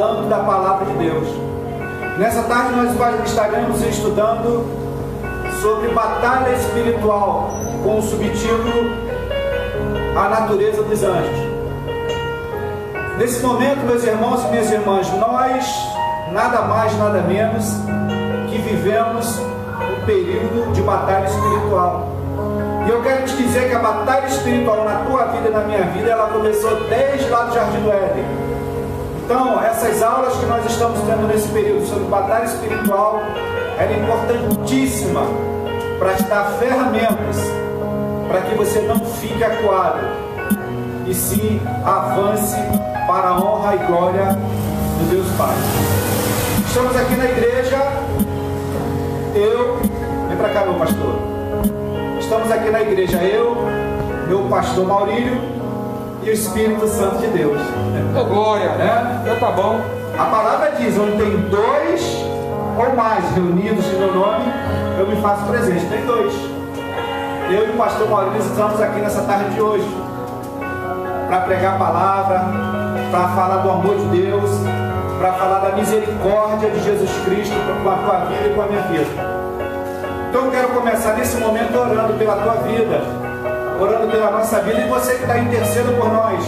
falando da palavra de Deus. Nessa tarde nós estaremos estudando sobre batalha espiritual, com o subtítulo A Natureza dos Anjos. Nesse momento, meus irmãos e minhas irmãs, nós, nada mais, nada menos, que vivemos um período de batalha espiritual. E eu quero te dizer que a batalha espiritual na tua vida e na minha vida, ela começou desde lá do Jardim do Éden. Então, essas aulas que nós estamos tendo nesse período sobre batalha espiritual, ela é importantíssima para te dar ferramentas para que você não fique acuado e sim avance para a honra e glória do Deus Pai. Estamos aqui na igreja, vem para cá, meu pastor. Estamos aqui na igreja, meu pastor Maurílio e o Espírito Santo de Deus. Oh, glória, né? Tá bom. A palavra diz, onde tem dois ou mais reunidos em meu nome, eu me faço presente. Tem dois. Eu e o pastor Maurílio estamos aqui nessa tarde de hoje para pregar a palavra, para falar do amor de Deus, para falar da misericórdia de Jesus Cristo com a tua vida e com a minha vida. Então eu quero começar nesse momento orando pela tua vida, orando pela nossa vida, e você que está intercedendo por nós,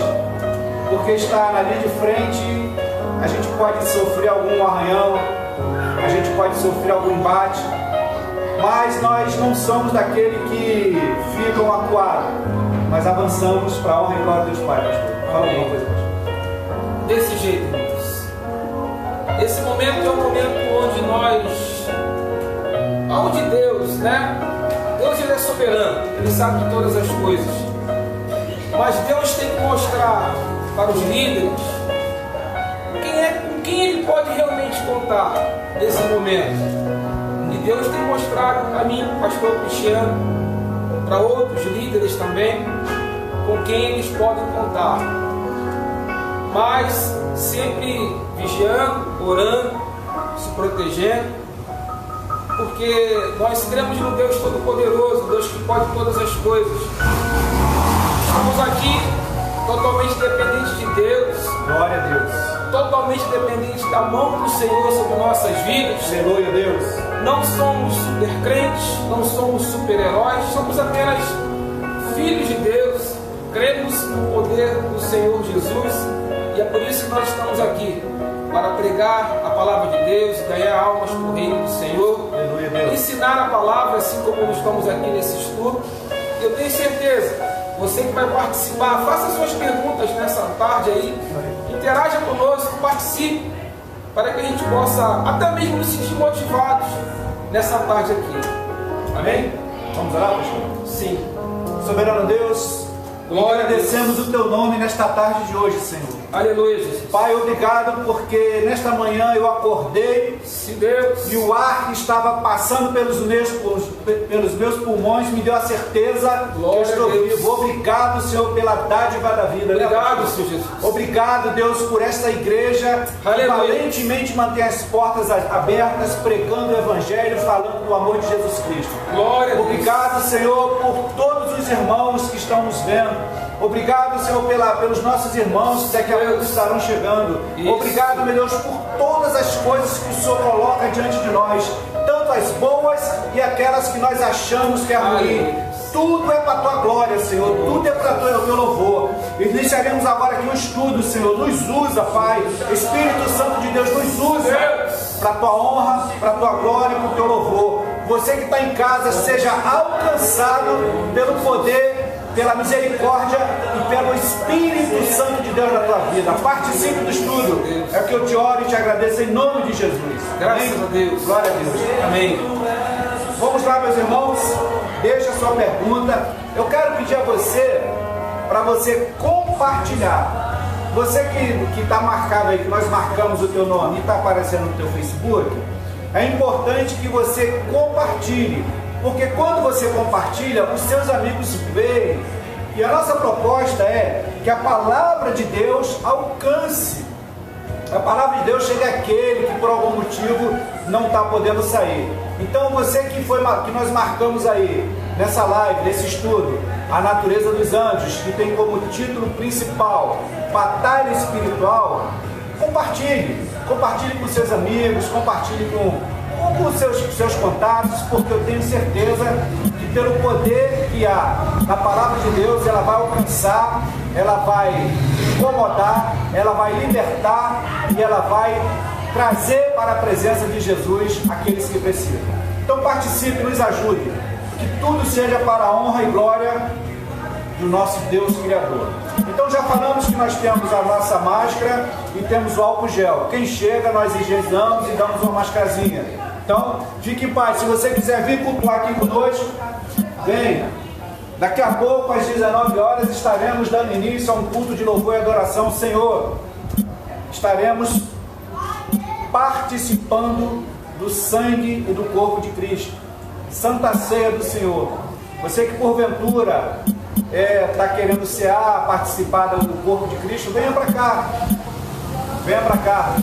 porque está na linha de frente. A gente pode sofrer algum arranhão, a gente pode sofrer algum embate, mas nós não somos daquele que ficam acuados, mas avançamos para a honra e glória de Deus Pai. Pastor, fala alguma coisa, pastor. Desse jeito, irmãos. Esse momento é um momento onde Deus, né? Deus, ele é soberano, ele sabe de todas as coisas, mas Deus tem que mostrar para os líderes com quem ele pode realmente contar nesse momento. E Deus tem mostrado para mim, pastor Cristiano, para outros líderes também, com quem eles podem contar, mas sempre vigiando, orando, se protegendo, porque nós cremos no Deus Todo-Poderoso, Deus que pode todas as coisas. Estamos aqui totalmente dependentes de Deus. Glória a Deus. Totalmente dependentes da mão do Senhor sobre nossas vidas. Aleluia, Deus. Não somos super crentes, não somos super-heróis, somos apenas filhos de Deus. Cremos no poder do Senhor Jesus, e é por isso que nós estamos aqui, para pregar a palavra de Deus, ganhar almas para o reino do Senhor, ensinar a palavra, assim como estamos aqui nesse estudo. Eu tenho certeza, você que vai participar, faça suas perguntas nessa tarde aí, interaja conosco, participe, para que a gente possa até mesmo nos sentir motivados nessa tarde aqui. Amém? Vamos orar, pastor? Sim. Soberano Deus, glória, agradecemos o teu nome nesta tarde de hoje, Senhor. Aleluia, Jesus. Pai, obrigado porque nesta manhã eu acordei, sim, Deus, e o ar que estava passando pelos meus pulmões me deu a certeza glória que eu estou vivo. Obrigado, Senhor, pela dádiva da vida. Obrigado, Senhor Jesus. Obrigado, Deus, por esta igreja que valentemente mantém as portas abertas, pregando o Evangelho, falando do amor de Jesus Cristo. Glória a Deus. Obrigado, Senhor, por todos os irmãos que estão nos vendo. Obrigado, Senhor, pelos nossos irmãos que daqui a pouco estarão chegando. Isso. Obrigado, meu Deus, por todas as coisas que o Senhor coloca diante de nós, tanto as boas e aquelas que nós achamos que é ruim. Tudo é para a tua glória, Senhor, tudo é para o teu louvor. Iniciaremos agora aqui um estudo, Senhor. Nos usa, Pai. Espírito Santo de Deus, nos usa para a tua honra, para a tua glória e para o teu louvor. Você que está em casa, seja alcançado pelo poder, pela misericórdia e pelo Espírito Santo de Deus na tua vida. Participe do estudo. É o que eu te oro e te agradeço em nome de Jesus. Graças a Deus. Glória a Deus. Amém. Vamos lá, meus irmãos. Deixa a sua pergunta. Eu quero pedir a você, para você compartilhar. Você que está marcado aí, que nós marcamos o teu nome e está aparecendo no teu Facebook, é importante que você compartilhe. Porque quando você compartilha, os seus amigos veem. E a nossa proposta é que a palavra de Deus alcance. A palavra de Deus chegue àquele que por algum motivo não está podendo sair. Então você que nós marcamos aí, nessa live, nesse estudo, a natureza dos anjos, que tem como título principal, batalha espiritual, compartilhe. Compartilhe com seus amigos, compartilhe com seus contatos, porque eu tenho certeza que pelo poder que há na palavra de Deus, ela vai alcançar, ela vai incomodar, ela vai libertar e ela vai trazer para a presença de Jesus aqueles que precisam. Então participe, nos ajude, que tudo seja para a honra e glória do nosso Deus Criador. Então já falamos que nós temos a nossa máscara e temos o álcool gel. Quem chega, nós higienizamos e damos uma mascarazinha. Então, fique em paz. Se você quiser vir cultuar aqui conosco, venha. Daqui a pouco, às 19 horas, estaremos dando início a um culto de louvor e adoração ao Senhor. Estaremos participando do sangue e do corpo de Cristo. Santa Ceia do Senhor. Você que porventura está querendo cear, participar do corpo de Cristo, venha para cá. Venha para cá.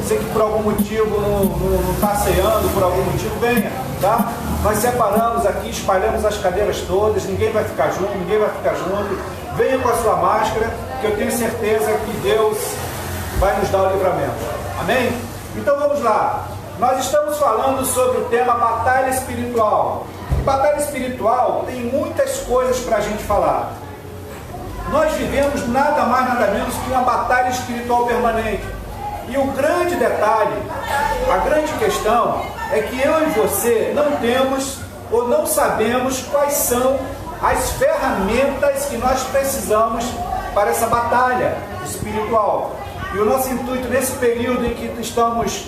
Você que por algum motivo não está ceando, por algum motivo, venha, tá? Nós separamos aqui, espalhamos as cadeiras todas, ninguém vai ficar junto, Venha com a sua máscara, que eu tenho certeza que Deus vai nos dar o livramento. Amém? Então vamos lá. Nós estamos falando sobre o tema batalha espiritual. E batalha espiritual tem muitas coisas para a gente falar. Nós vivemos nada mais, nada menos que uma batalha espiritual permanente. E o grande detalhe, a grande questão, é que eu e você não temos ou não sabemos quais são as ferramentas que nós precisamos para essa batalha espiritual. E o nosso intuito nesse período em que estamos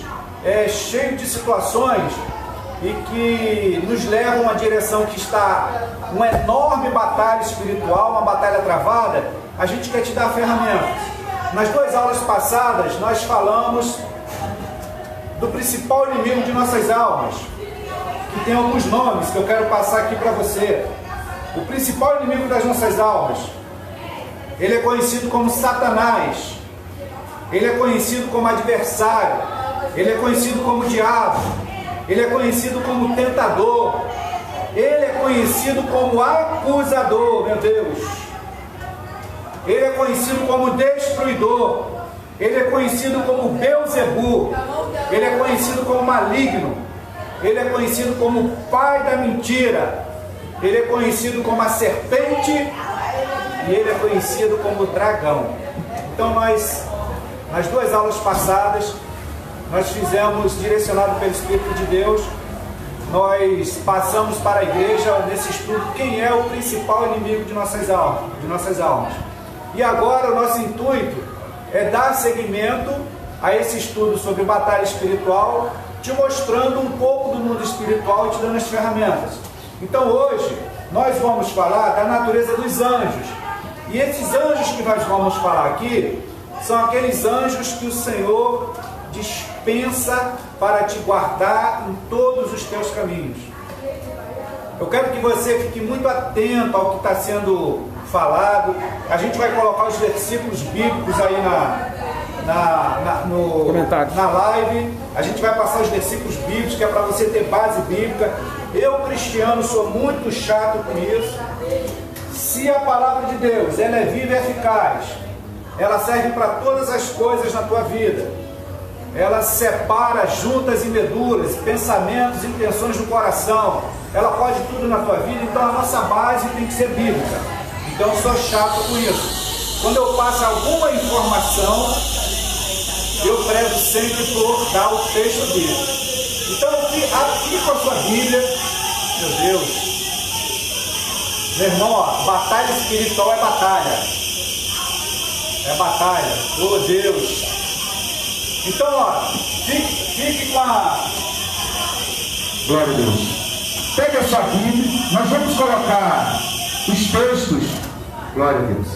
cheios de situações e que nos levam a uma direção que está uma enorme batalha espiritual, uma batalha travada, a gente quer te dar ferramentas. Nas 2 aulas passadas, nós falamos do principal inimigo de nossas almas, que tem alguns nomes que eu quero passar aqui para você. O principal inimigo das nossas almas, ele é conhecido como Satanás, ele é conhecido como adversário, ele é conhecido como diabo, ele é conhecido como tentador, ele é conhecido como acusador, meu Deus. Ele é conhecido como destruidor, ele é conhecido como Beuzebu, ele é conhecido como maligno, ele é conhecido como pai da mentira, ele é conhecido como a serpente e ele é conhecido como dragão. Então nas 2 aulas passadas, nós fizemos, direcionado pelo Espírito de Deus, nós passamos para a igreja nesse estudo quem é o principal inimigo de nossas almas. E agora o nosso intuito é dar seguimento a esse estudo sobre batalha espiritual, te mostrando um pouco do mundo espiritual e te dando as ferramentas. Então hoje nós vamos falar da natureza dos anjos. E esses anjos que nós vamos falar aqui são aqueles anjos que o Senhor dispensa para te guardar em todos os teus caminhos. Eu quero que você fique muito atento ao que está sendo falado. A gente vai colocar os versículos bíblicos aí na live. A gente vai passar os versículos bíblicos, que é para você ter base bíblica. Eu, cristiano, sou muito chato com isso. Se a palavra de Deus ela é viva e eficaz, ela serve para todas as coisas na tua vida. Ela separa juntas e medulas, pensamentos e intenções do coração. Ela pode tudo na tua vida. Então a nossa base tem que ser bíblica. Então eu sou chato com isso. Quando eu passo alguma informação, eu prezo sempre por dar o texto bíblico. Então aqui com a sua Bíblia, meu Deus, meu irmão, ó, batalha espiritual é batalha. É batalha. Oh Deus. Então, ó, fique com a... Glória a Deus. Pegue a sua Bíblia, nós vamos colocar os textos. Glória a Deus.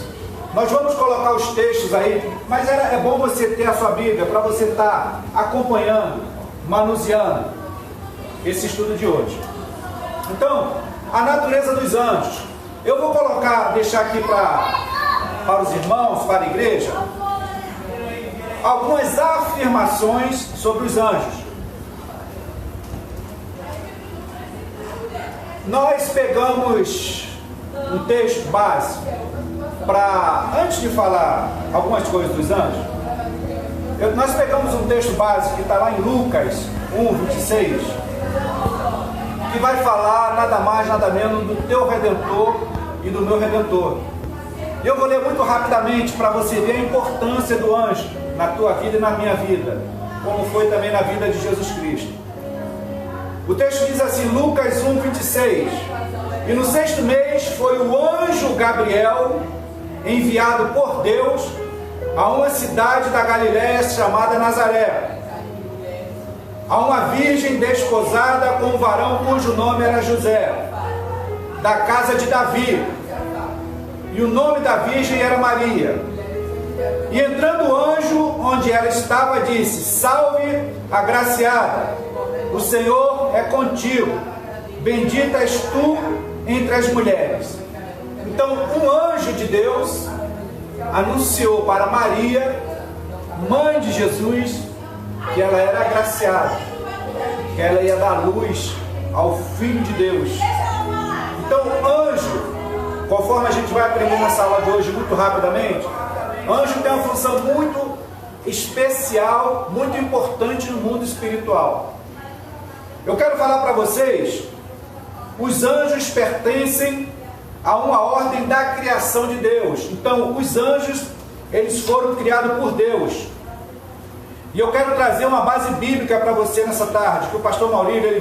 Nós vamos colocar os textos aí, mas é bom você ter a sua Bíblia para você estar acompanhando, manuseando esse estudo de hoje. Então, a natureza dos anjos. Eu vou deixar aqui para os irmãos, para a igreja, algumas afirmações sobre os anjos. Nós pegamos um texto básico para, antes de falar algumas coisas dos anjos, Nós pegamos um texto básico que está lá em Lucas 1:26, que vai falar nada mais, nada menos do teu Redentor e do meu Redentor. Eu vou ler muito rapidamente para você ver a importância do anjo na tua vida e na minha vida, como foi também na vida de Jesus Cristo. O texto diz assim, Lucas 1:26, e no 6º mês foi o anjo Gabriel enviado por Deus a uma cidade da Galiléia chamada Nazaré, a uma virgem desposada com um varão cujo nome era José, da casa de Davi, e o nome da virgem era Maria. E entrando o anjo onde ela estava, disse, salve, agraciada, o Senhor é contigo, bendita és tu entre as mulheres. Então um anjo de Deus anunciou para Maria, mãe de Jesus, que ela era agraciada, que ela ia dar luz ao Filho de Deus. Então anjo, conforme a gente vai aprender nessa aula de hoje muito rapidamente, anjo tem uma função muito especial, muito importante no mundo espiritual. Eu quero falar para vocês, os anjos pertencem a uma ordem da criação de Deus. Então, os anjos, eles foram criados por Deus. E eu quero trazer uma base bíblica para você nessa tarde, que o pastor Maurílio ele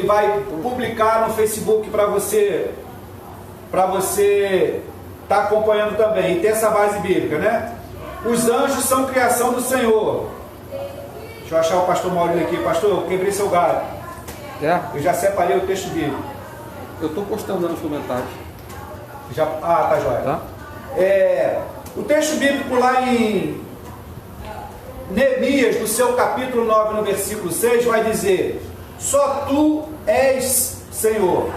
vai publicar no Facebook para você estar acompanhando também, e ter essa base bíblica, né? Os anjos são criação do Senhor. Deixa eu achar o pastor Maurílio aqui. Pastor, eu quebrei seu galho. Eu já separei o texto bíblico. Eu estou postando nos comentários. Tá jóia. Tá? O texto bíblico lá em Neemias, no seu capítulo 9, no versículo 6, vai dizer, só tu és Senhor.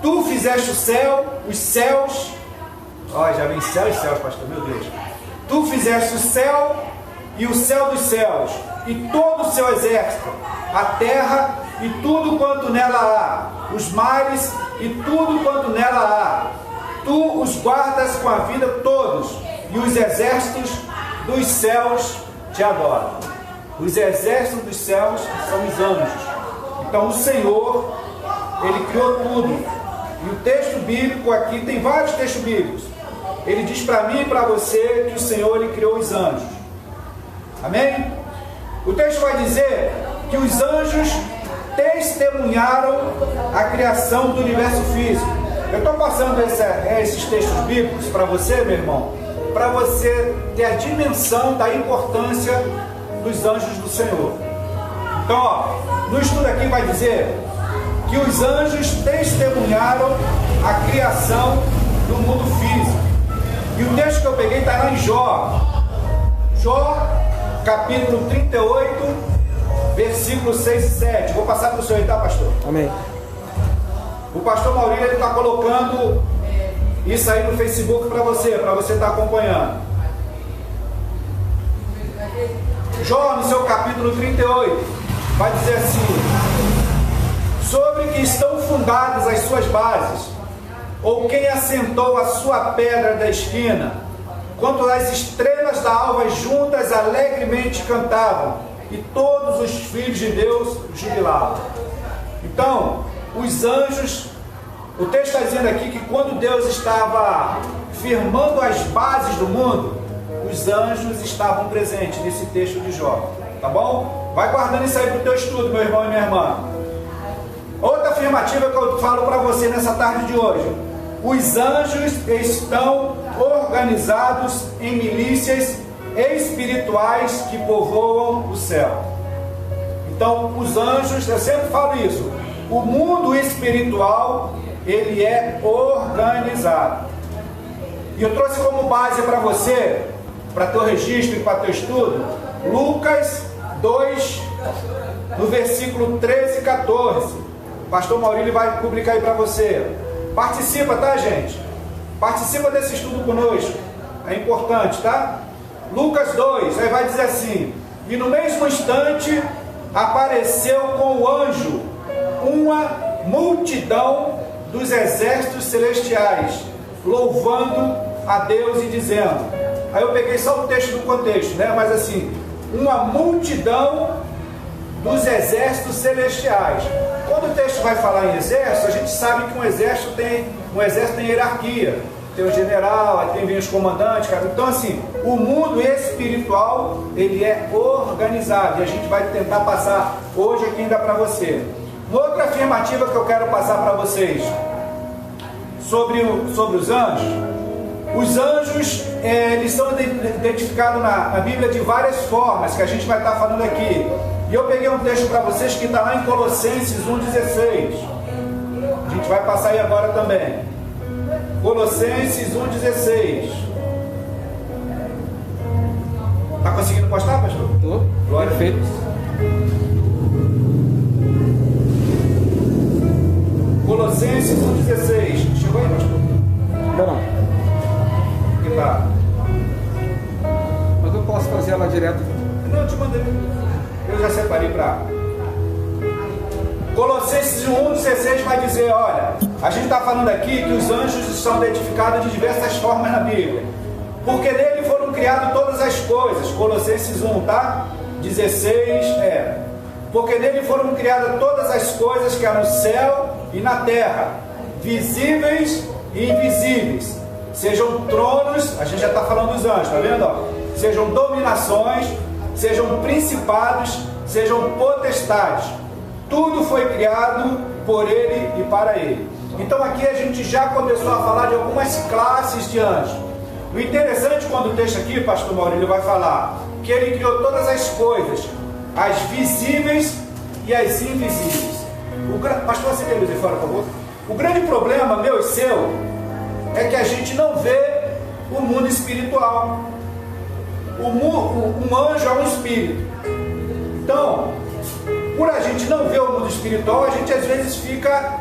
Tu fizeste o céu, os céus. Já vem céu e céus, pastor, meu Deus. Tu fizeste o céu e o céu dos céus, e todo o seu exército, a terra e tudo quanto nela há, os mares e tudo quanto nela há. Tu os guardas com a vida todos, e os exércitos dos céus te adoram. Os exércitos dos céus são os anjos. Então o Senhor, Ele criou tudo. E o texto bíblico aqui, tem vários textos bíblicos. Ele diz para mim e para você que o Senhor, Ele criou os anjos. Amém? O texto vai dizer que os anjos testemunharam a criação do universo físico. Eu estou passando esses textos bíblicos para você, meu irmão, para você ter a dimensão da importância dos anjos do Senhor. Então, no estudo aqui vai dizer que os anjos testemunharam a criação do mundo físico. E o texto que eu peguei está lá em Jó. Jó, capítulo 38, versículos 6 e 7. Vou passar para o senhor aí, tá, pastor? Amém. O pastor Maurílio está colocando isso aí no Facebook para você estar acompanhando. Jó, no seu capítulo 38, vai dizer assim, sobre que estão fundadas as suas bases, ou quem assentou a sua pedra da esquina, quanto as estrelas da alva juntas alegremente cantavam, e todos os filhos de Deus jubilavam. Então, os anjos, o texto está dizendo aqui que quando Deus estava firmando as bases do mundo, os anjos estavam presentes nesse texto de Jó, tá bom? Vai guardando isso aí para o teu estudo, meu irmão e minha irmã. Outra afirmativa que eu falo para você nessa tarde de hoje, os anjos estão organizados em milícias espirituais que povoam o céu. Então, os anjos, eu sempre falo isso, o mundo espiritual, ele é organizado. E eu trouxe como base para você, para teu registro e para teu estudo, Lucas 2, no versículo 13 e 14. O pastor Maurílio vai publicar aí para você. Participa, tá, gente? Participa desse estudo conosco. É importante, tá? Lucas 2, aí vai dizer assim: e no mesmo instante apareceu com o anjo uma multidão dos exércitos celestiais, louvando a Deus e dizendo: Aí eu peguei só o texto do contexto, né? Mas assim, uma multidão dos exércitos celestiais. Quando o texto vai falar em exército, a gente sabe que um exército tem hierarquia. Tem o general, aí vem os comandantes, cara. Então assim, o mundo espiritual, ele é organizado, e a gente vai tentar passar hoje aqui ainda para você. Uma outra afirmativa que eu quero passar para vocês sobre os anjos. Os anjos, eles são identificados na Bíblia de várias formas, que a gente vai estar falando aqui. E eu peguei um texto para vocês que está lá em Colossenses 1,16. A gente vai passar aí agora também. Colossenses 1,16. Está conseguindo postar, pastor? Estou. Glória a Deus. Colossenses 1,16. Chegou aí, pastor? Não. Que tá? Mas eu posso fazer ela direto. Não, eu te mandei. Eu já separei para... Colossenses 1,16 vai dizer, olha, a gente está falando aqui que os anjos são identificados de diversas formas na Bíblia. Porque nele foram criadas todas as coisas. Colossenses 1, tá? 16, Porque nele foram criadas todas as coisas que há no céu e na terra, visíveis e invisíveis. Sejam tronos, a gente já está falando dos anjos, tá vendo? Ó? Sejam dominações, sejam principados, sejam potestades. Tudo foi criado por ele e para ele. Então aqui a gente já começou a falar de algumas classes de anjos. O interessante quando o texto aqui, pastor Maurílio, vai falar que ele criou todas as coisas, as visíveis e as invisíveis. Pastor, você quer dizer fora, por favor? O grande problema, meu e seu, é que a gente não vê o mundo espiritual. Um anjo é um espírito. Então, por a gente não ver o mundo espiritual, a gente às vezes fica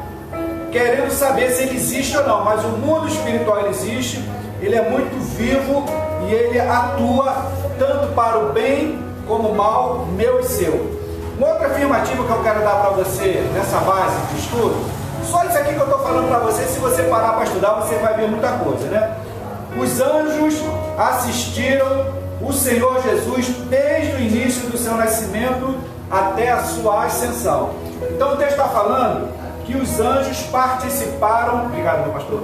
querendo saber se ele existe ou não. Mas o mundo espiritual ele existe, ele é muito vivo e ele atua tanto para o bem como o mal, meu e seu. Uma outra afirmativa que eu quero dar para você nessa base de estudo, só isso aqui que eu estou falando para você, se você parar para estudar, você vai ver muita coisa, né? Os anjos assistiram o Senhor Jesus desde o início do seu nascimento até a sua ascensão. Então o texto está falando que os anjos participaram, obrigado meu pastor,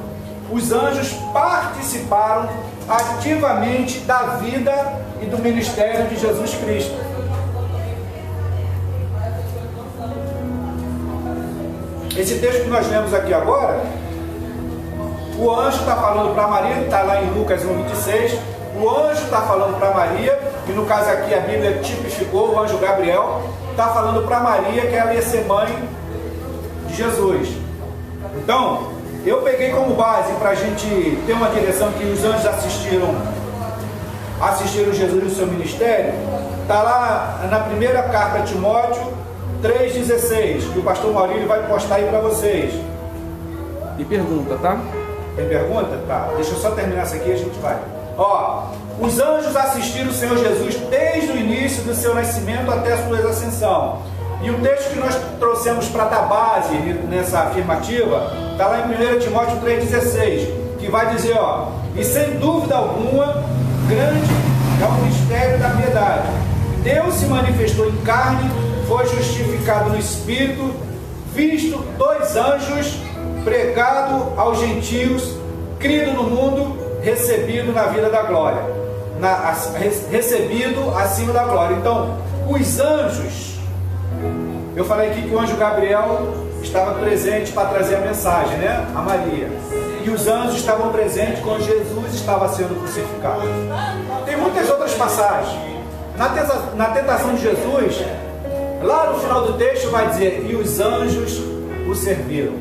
os anjos participaram ativamente da vida e do ministério de Jesus Cristo. Esse texto que nós lemos aqui agora, o anjo está falando para Maria, está lá em Lucas 1,26, o anjo está falando para Maria, e no caso aqui a Bíblia tipificou, o anjo Gabriel, está falando para Maria que ela ia ser mãe de Jesus. Então, eu peguei como base para a gente ter uma direção que os anjos assistiram Jesus no seu ministério, está lá na primeira carta a Timóteo 3,16, que o pastor Maurílio vai postar aí para vocês. E pergunta, tá? Tem pergunta? Tá, deixa eu só terminar isso aqui e a gente vai. Ó, os anjos assistiram o Senhor Jesus desde o início do seu nascimento até a sua ascensão. E o texto que nós trouxemos para dar base nessa afirmativa está lá em 1 Timóteo 3,16, que vai dizer, ó, e sem dúvida alguma, grande é o mistério da piedade. Deus se manifestou em carne, foi justificado no Espírito, visto 2 anjos, pregado aos gentios, crido no mundo, recebido na vida da glória, recebido acima da glória. Então, os anjos, eu falei aqui que o anjo Gabriel estava presente para trazer a mensagem, né? A Maria. E os anjos estavam presentes quando Jesus estava sendo crucificado. Tem muitas outras passagens. Na tentação de Jesus, lá no final do texto vai dizer, e os anjos o serviram.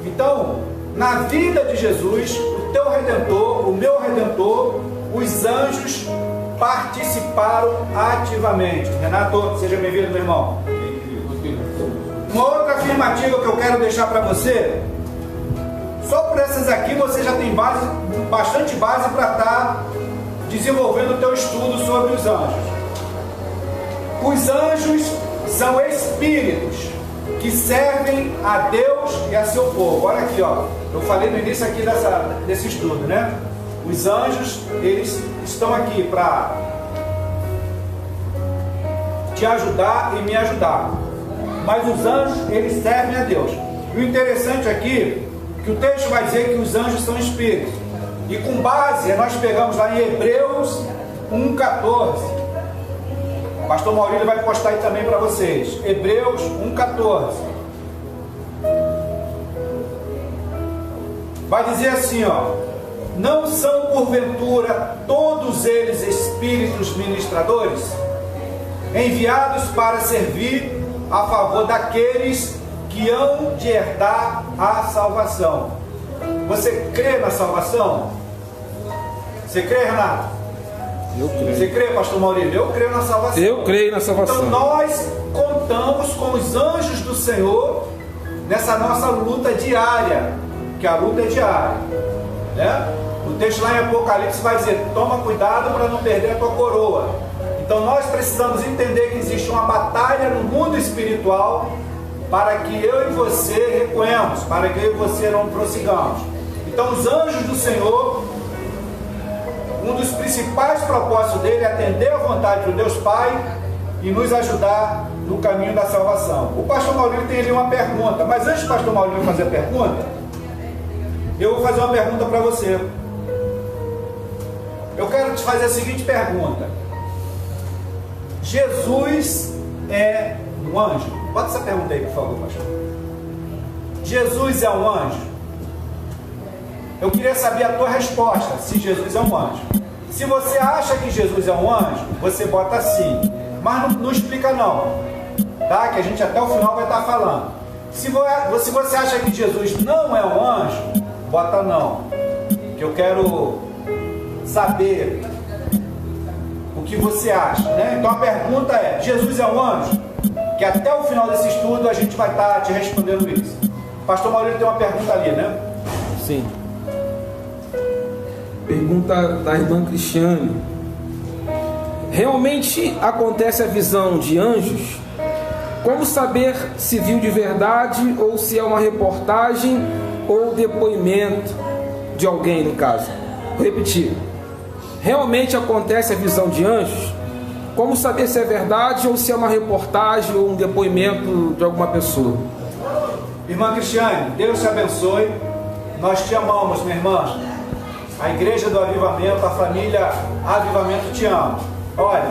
Então, na vida de Jesus, o teu Redentor, o meu Redentor, os anjos participaram ativamente. Renato, seja bem-vindo, meu irmão. Uma outra afirmativa que eu quero deixar para você, só por essas aqui você já tem bastante base para estar desenvolvendo o teu estudo sobre os anjos. Os anjos são espíritos que servem a Deus e a seu povo. Olha aqui, ó. Eu falei no início aqui desse estudo, né? Os anjos, eles estão aqui para te ajudar e me ajudar. Mas os anjos, eles servem a Deus. E o interessante aqui, que o texto vai dizer que os anjos são espíritos. E com base, nós pegamos lá em Hebreus 1,14. O pastor Maurílio vai postar aí também para vocês. Hebreus 1,14. Vai dizer assim, ó: não são porventura todos eles espíritos ministradores, enviados para servir a favor daqueles que hão de herdar a salvação. Você crê na salvação? Você crê, Renato? Eu creio. Você crê, pastor Maurílio? Eu creio na salvação. Eu creio na salvação. Então nós contamos com os anjos do Senhor nessa nossa luta diária, que a luta é diária, né? O texto lá em Apocalipse vai dizer: toma cuidado para não perder a tua coroa. Então nós precisamos entender que existe uma batalha no mundo espiritual para que eu e você recuemos, para que eu e você não prossigamos. Então os anjos do Senhor, um dos principais propósitos dele é atender à vontade do Deus Pai e nos ajudar no caminho da salvação. O pastor Maurílio tem ali uma pergunta, mas antes do pastor Maurílio fazer a pergunta, eu vou fazer uma pergunta para você. Eu quero te fazer a seguinte pergunta: Jesus é um anjo? Bota essa pergunta aí, por favor, pastor. Jesus é um anjo? Eu queria saber a tua resposta, se Jesus é um anjo. Se você acha que Jesus é um anjo, você bota sim. Mas não explica não, tá? Que a gente até o final vai estar falando. Se você acha que Jesus não é um anjo, bota não. Que eu quero saber o que você acha, né? Então a pergunta é: Jesus é um anjo? Que até o final desse estudo a gente vai estar te respondendo isso. Pastor Maurílio tem uma pergunta ali, né? Sim. Pergunta da irmã Cristiane: realmente acontece a visão de anjos? Como saber se viu de verdade ou se é uma reportagem ou depoimento de alguém, no caso? Vou repetir: realmente acontece a visão de anjos? Como saber se é verdade ou se é uma reportagem ou um depoimento de alguma pessoa? Irmã Cristiane, Deus te abençoe. Nós te amamos, minha irmã. A Igreja do Avivamento, a família Avivamento te ama. Olha,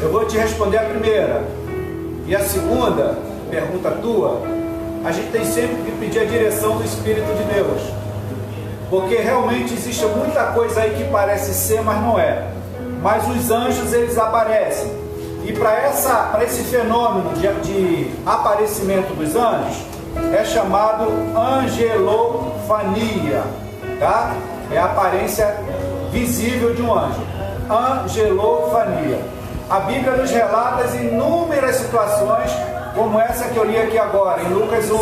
eu vou te responder a primeira. E a segunda pergunta tua, a gente tem sempre que pedir a direção do Espírito de Deus. Porque realmente existe muita coisa aí que parece ser, mas não é. Mas os anjos, eles aparecem. E para esse fenômeno de aparecimento dos anjos, é chamado angelofania, tá? É a aparência visível de um anjo. Angelofania. A Bíblia nos relata inúmeras situações, como essa que eu li aqui agora, em Lucas 1,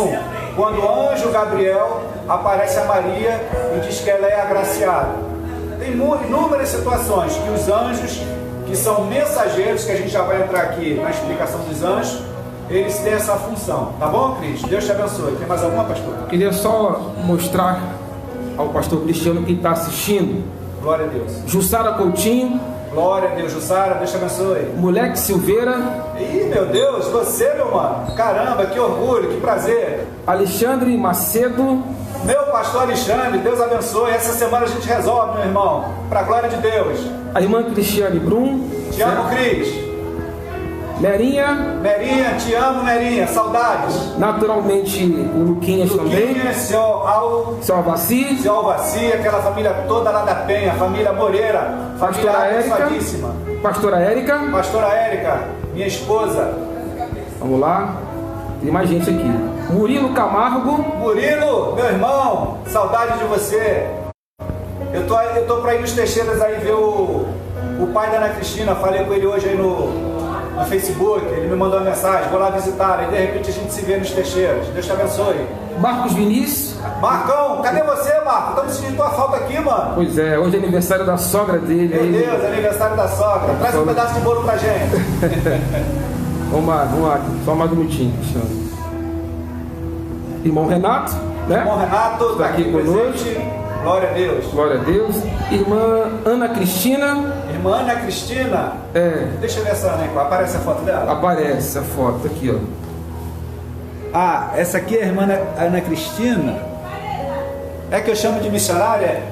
quando o anjo Gabriel aparece a Maria e diz que ela é agraciada. Tem inúmeras situações que os anjos, que são mensageiros, que a gente já vai entrar aqui na explicação dos anjos, eles têm essa função. Tá bom, Cris? Deus te abençoe. Tem mais alguma, pastor? Queria só mostrar ao pastor Cristiano que está assistindo. Glória a Deus. Jussara Coutinho. Glória a Deus, Jussara. Deus te abençoe. Moleque Silveira. Ih, meu Deus, você, meu mano. Caramba, que orgulho, que prazer. Alexandre Macedo. Meu pastor Alexandre, Deus abençoe. Essa semana a gente resolve, meu irmão. Para a glória de Deus. A irmã Cristiane Brum. Te amo, Cris. Merinha. Merinha, te amo, Merinha. Saudades. Naturalmente, o Luquinhas também. Seu Alvaci. Seu Alvaci, aquela família toda lá da Penha. Família Moreira. Família abençoadíssima. Pastora Érica. Pastora Érica, minha esposa. Vamos lá. Tem mais gente aqui. Murilo Camargo. Murilo, meu irmão, saudade de você. Eu tô para ir nos Teixeiras aí ver o pai da Ana Cristina. Falei com ele hoje aí no Facebook. Ele me mandou uma mensagem, vou lá visitar. E de repente a gente se vê nos Teixeiras. Deus te abençoe. Marcos Vinícius. Marcão, cadê você, Marco? Estamos sentindo tua falta aqui, mano. Pois é, hoje é aniversário da sogra dele. Meu Deus, aniversário da sogra. Traz um pedaço de bolo pra gente. Vamos lá, só mais um minutinho, Cristiano. Irmão Renato, né? Irmão Renato, está aqui conosco. Glória a Deus. Glória a Deus. Irmã Ana Cristina. Irmã Ana Cristina? Deixa eu ver essa Ana aí. Aparece a foto dela? Aparece a foto aqui, ó. Ah, essa aqui é a irmã Ana Cristina? É que eu chamo de missionária?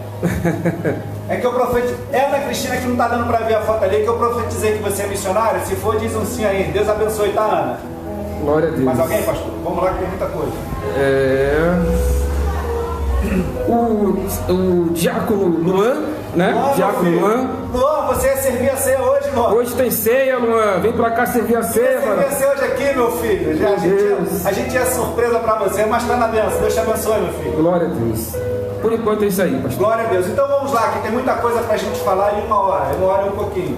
É que eu profetizei. É Ana Cristina que não está dando para ver a foto ali, que eu profetizei que você é missionária. Se for, diz um sim aí. Deus abençoe, tá, Ana? Glória a Deus. Mais alguém, pastor? Vamos lá que tem muita coisa. O diácono Luan, né? Diácono Luan. Luan, você ia servir a ceia hoje, Luan? Hoje tem ceia, Luan. Vem pra cá servir a ceia, mano. Servir a ceia hoje aqui, meu filho. A gente é surpresa pra você, mas tá na bênção. Deus te abençoe, meu filho. Glória a Deus. Por enquanto é isso aí, pastor. Glória a Deus. Então vamos lá, que tem muita coisa pra gente falar em uma hora e um pouquinho.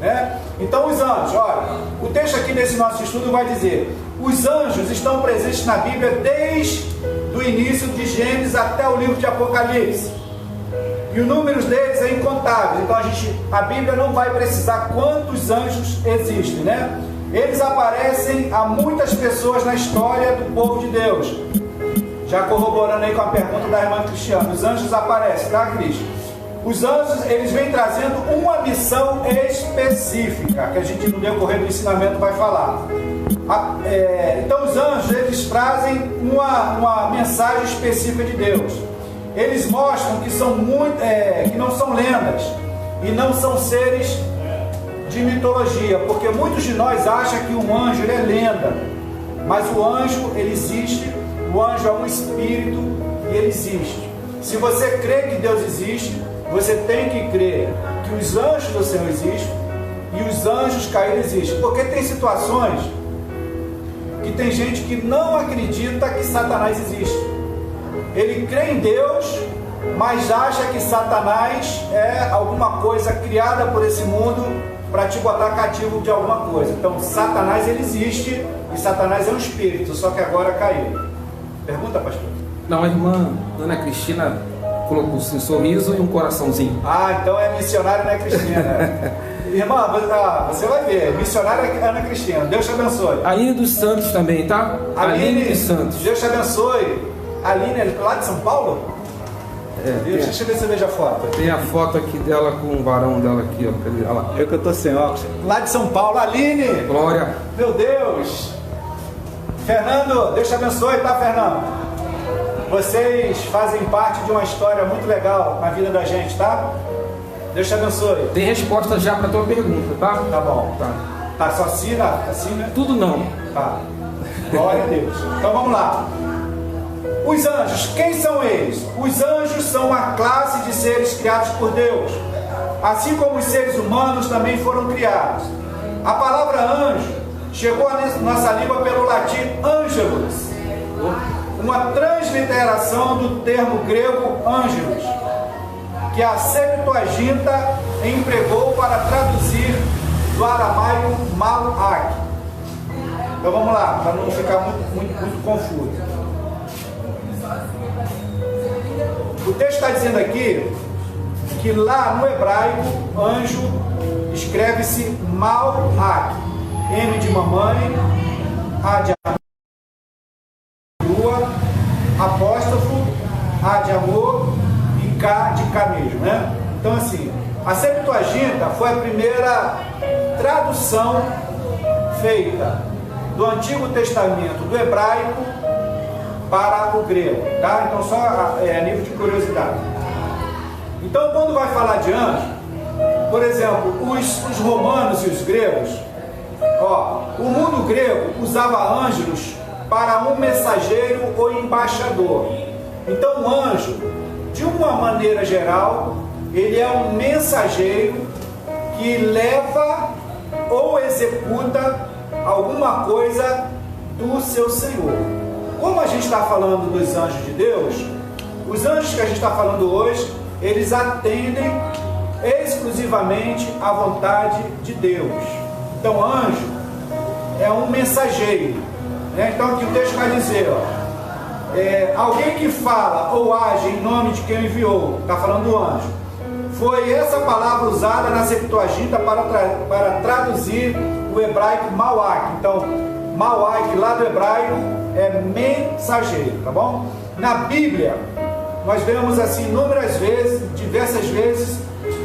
Né? Então os anjos, olha, o texto aqui desse nosso estudo vai dizer: os anjos estão presentes na Bíblia desde o início de Gênesis até o livro de Apocalipse, e o número deles é incontável. Então a Bíblia não vai precisar quantos anjos existem, né? Eles aparecem a muitas pessoas na história do povo de Deus. Já corroborando aí com a pergunta da irmã Cristiana, os anjos aparecem, tá, Cristo? Os anjos, eles vêm trazendo uma missão específica, que a gente no decorrer do ensinamento vai falar. Então os anjos, eles trazem uma mensagem específica de Deus. Eles mostram que que não são lendas e não são seres de mitologia, porque muitos de nós acham que um anjo ele é lenda, mas o anjo ele existe. O anjo é um espírito e ele existe. Se você crê que Deus existe, você tem que crer que os anjos do Senhor existem e os anjos caídos existem. Porque tem situações que tem gente que não acredita que Satanás existe. Ele crê em Deus, mas acha que Satanás é alguma coisa criada por esse mundo para te botar cativo de alguma coisa. Então Satanás ele existe e Satanás é um espírito, só que agora caiu. Pergunta, pastor? Não, a irmã Ana Cristina colocou um sorriso e um coraçãozinho. Ah, então é missionária Ana Cristina. Irmã, você vai ver, missionária Ana Cristina. Deus te abençoe. Aline dos Santos também, tá? Aline dos Santos. Deus te abençoe. Aline é lá de São Paulo? Deixa eu ver se eu vejo a foto. Tem a foto aqui dela com o varão dela aqui, ó. Olha lá. Eu que eu tô sem óculos. Lá de São Paulo, Aline. Glória. Meu Deus. Fernando, Deus te abençoe, tá, Fernando? Vocês fazem parte de uma história muito legal na vida da gente, tá? Deus te abençoe. Tem resposta já para tua pergunta, tá? Tá bom. Tá, só assina? Tudo não. Tá. Glória a Deus. Então vamos lá. Os anjos, quem são eles? Os anjos são uma classe de seres criados por Deus. Assim como os seres humanos também foram criados. A palavra anjo chegou à nossa língua pelo latim angelus, uma transliteração do termo grego angelus, que a Septuaginta empregou para traduzir do aramaico malak. Então vamos lá, para não ficar muito confuso. O texto está dizendo aqui que lá no hebraico, anjo escreve-se malak. M de mamãe, A de lua, apóstrofo, A de amor e K de camejo, né? Então assim, a Septuaginta foi a primeira tradução feita do Antigo Testamento do hebraico para o grego, tá? Então só a nível de curiosidade. Então quando vai falar de anjo, por exemplo, os romanos e os gregos, o mundo grego usava anjos para um mensageiro ou embaixador. Então o anjo, de uma maneira geral, ele é um mensageiro que leva ou executa alguma coisa do seu Senhor. Como a gente está falando dos anjos de Deus, os anjos que a gente está falando hoje, eles atendem exclusivamente à vontade de Deus. Então anjo é um mensageiro, né? Então aqui o texto vai dizer, alguém que fala ou age em nome de quem enviou, está falando do anjo. Foi essa palavra usada na Septuaginta para traduzir o hebraico malak. Então malak lá do hebraico é mensageiro, tá bom? Na Bíblia, nós vemos assim inúmeras vezes, diversas vezes,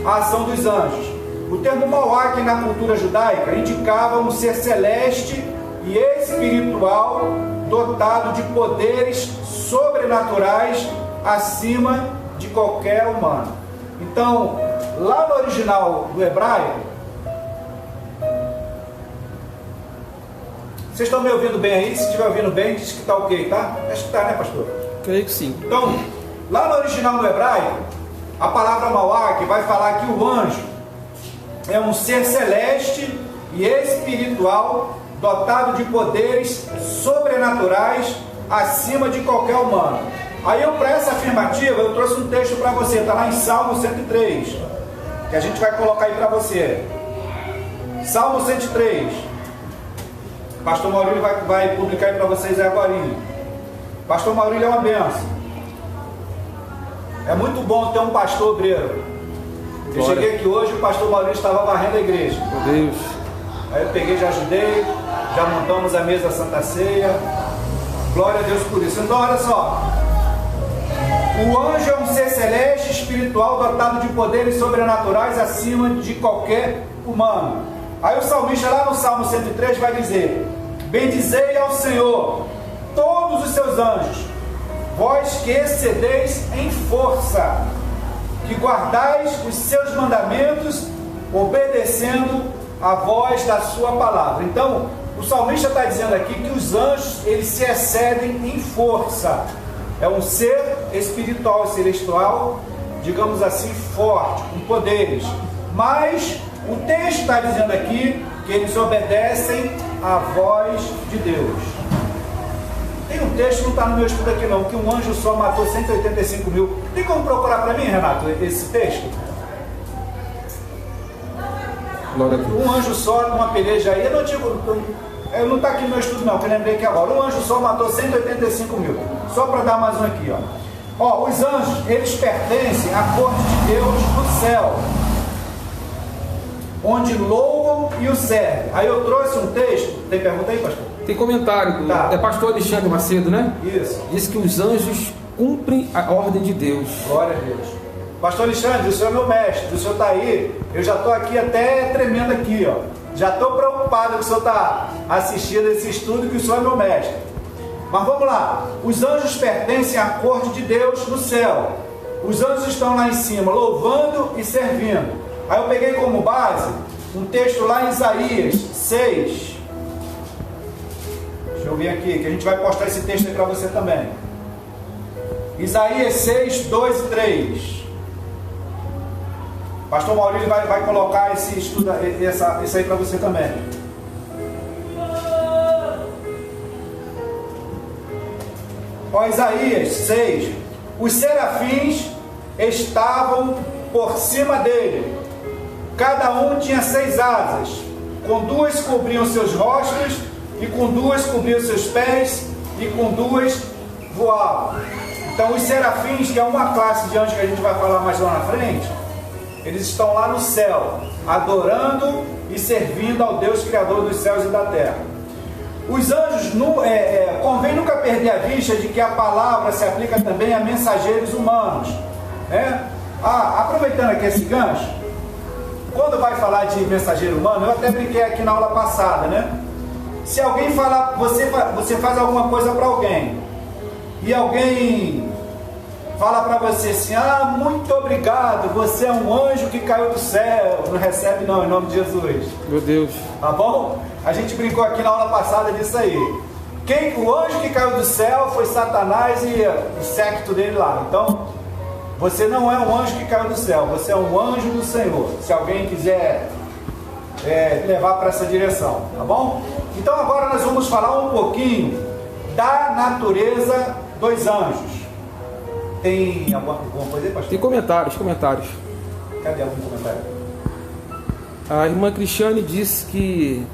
a ação dos anjos. O termo Malach na cultura judaica indicava um ser celeste e espiritual dotado de poderes sobrenaturais acima de qualquer humano. Então, lá no original do hebraico, vocês estão me ouvindo bem aí? Se estiver ouvindo bem, diz que está ok, tá? Acho que está, né, pastor? Creio que sim. Então, lá no original no hebraico, a palavra Malach vai falar que o anjo é um ser celeste e espiritual dotado de poderes sobrenaturais acima de qualquer humano. Aí para essa afirmativa eu trouxe um texto para você, está lá em Salmo 103, que a gente vai colocar aí para você. Salmo 103. Pastor Maurílio vai publicar aí para vocês agora. Pastor Maurílio é uma benção. É muito bom ter um pastor obreiro. Eu cheguei aqui hoje, o pastor Maurílio estava varrendo a igreja. Meu Deus. Aí eu peguei, já ajudei, já montamos a mesa da Santa Ceia. Glória a Deus por isso. Então olha só. O anjo é um ser celeste, espiritual, dotado de poderes sobrenaturais acima de qualquer humano. Aí o salmista lá no Salmo 103 vai dizer: bendizei ao Senhor todos os seus anjos, vós que excedeis em força, que guardais os seus mandamentos, obedecendo a voz da sua palavra. Então, o salmista está dizendo aqui que os anjos, eles se excedem em força. É um ser espiritual, celestial, digamos assim, forte, com poderes. Mas o texto está dizendo aqui que eles obedecem à voz de Deus. Tem um texto, não está no meu estudo aqui não, que um anjo só matou 185 mil. Tem como procurar para mim, Renato, esse texto? Um anjo só numa peleja aí, eu não está aqui no meu estudo não, que eu lembrei que agora. Um anjo só matou 185 mil. Só para dar mais um aqui, ó. Os anjos, eles pertencem à corte de Deus no céu, onde louvam e o servem. Aí eu trouxe um texto. Tem pergunta aí, pastor? Tem comentário. Tá. É pastor Alexandre Macedo, né? Isso. Diz que os anjos cumprem a ordem de Deus. Glória a Deus. Pastor Alexandre, o senhor é meu mestre. O senhor está aí. Eu já estou aqui até tremendo aqui, ó. Já estou preocupado que o senhor está assistindo esse estudo, que o senhor é meu mestre. Mas vamos lá. Os anjos pertencem à corte de Deus no céu. Os anjos estão lá em cima, louvando e servindo. Aí eu peguei como base um texto lá em Isaías 6. Deixa eu ver aqui, que a gente vai postar esse texto aí para você também. Isaías 6, 2 e 3. Pastor Maurílio vai colocar esse estudo, isso aí para você também. Isaías 6. Os serafins estavam por cima dele. Cada um tinha 6 asas. Com 2 cobriam seus rostos, e com 2 cobriam seus pés, e com 2 voavam. Então os serafins, que é uma classe de anjos que a gente vai falar mais lá na frente, eles estão lá no céu, adorando e servindo ao Deus Criador dos céus e da terra. Os anjos, convém nunca perder a vista de que a palavra se aplica também a mensageiros humanos, né? Aproveitando aqui esse gancho, quando vai falar de mensageiro humano, eu até brinquei aqui na aula passada, né? Se alguém falar, você faz alguma coisa para alguém, e alguém fala para você assim: muito obrigado, você é um anjo que caiu do céu. Não recebe não, em nome de Jesus. Meu Deus. Tá bom? A gente brincou aqui na aula passada disso aí. O anjo que caiu do céu foi Satanás e o séquito dele lá. Então, você não é um anjo que caiu do céu, você é um anjo do Senhor. Se alguém quiser levar para essa direção, tá bom? Então agora nós vamos falar um pouquinho da natureza dos anjos. Tem alguma coisa aí, pastor? Tem comentários. Cadê algum comentário? A irmã Cristiane disse que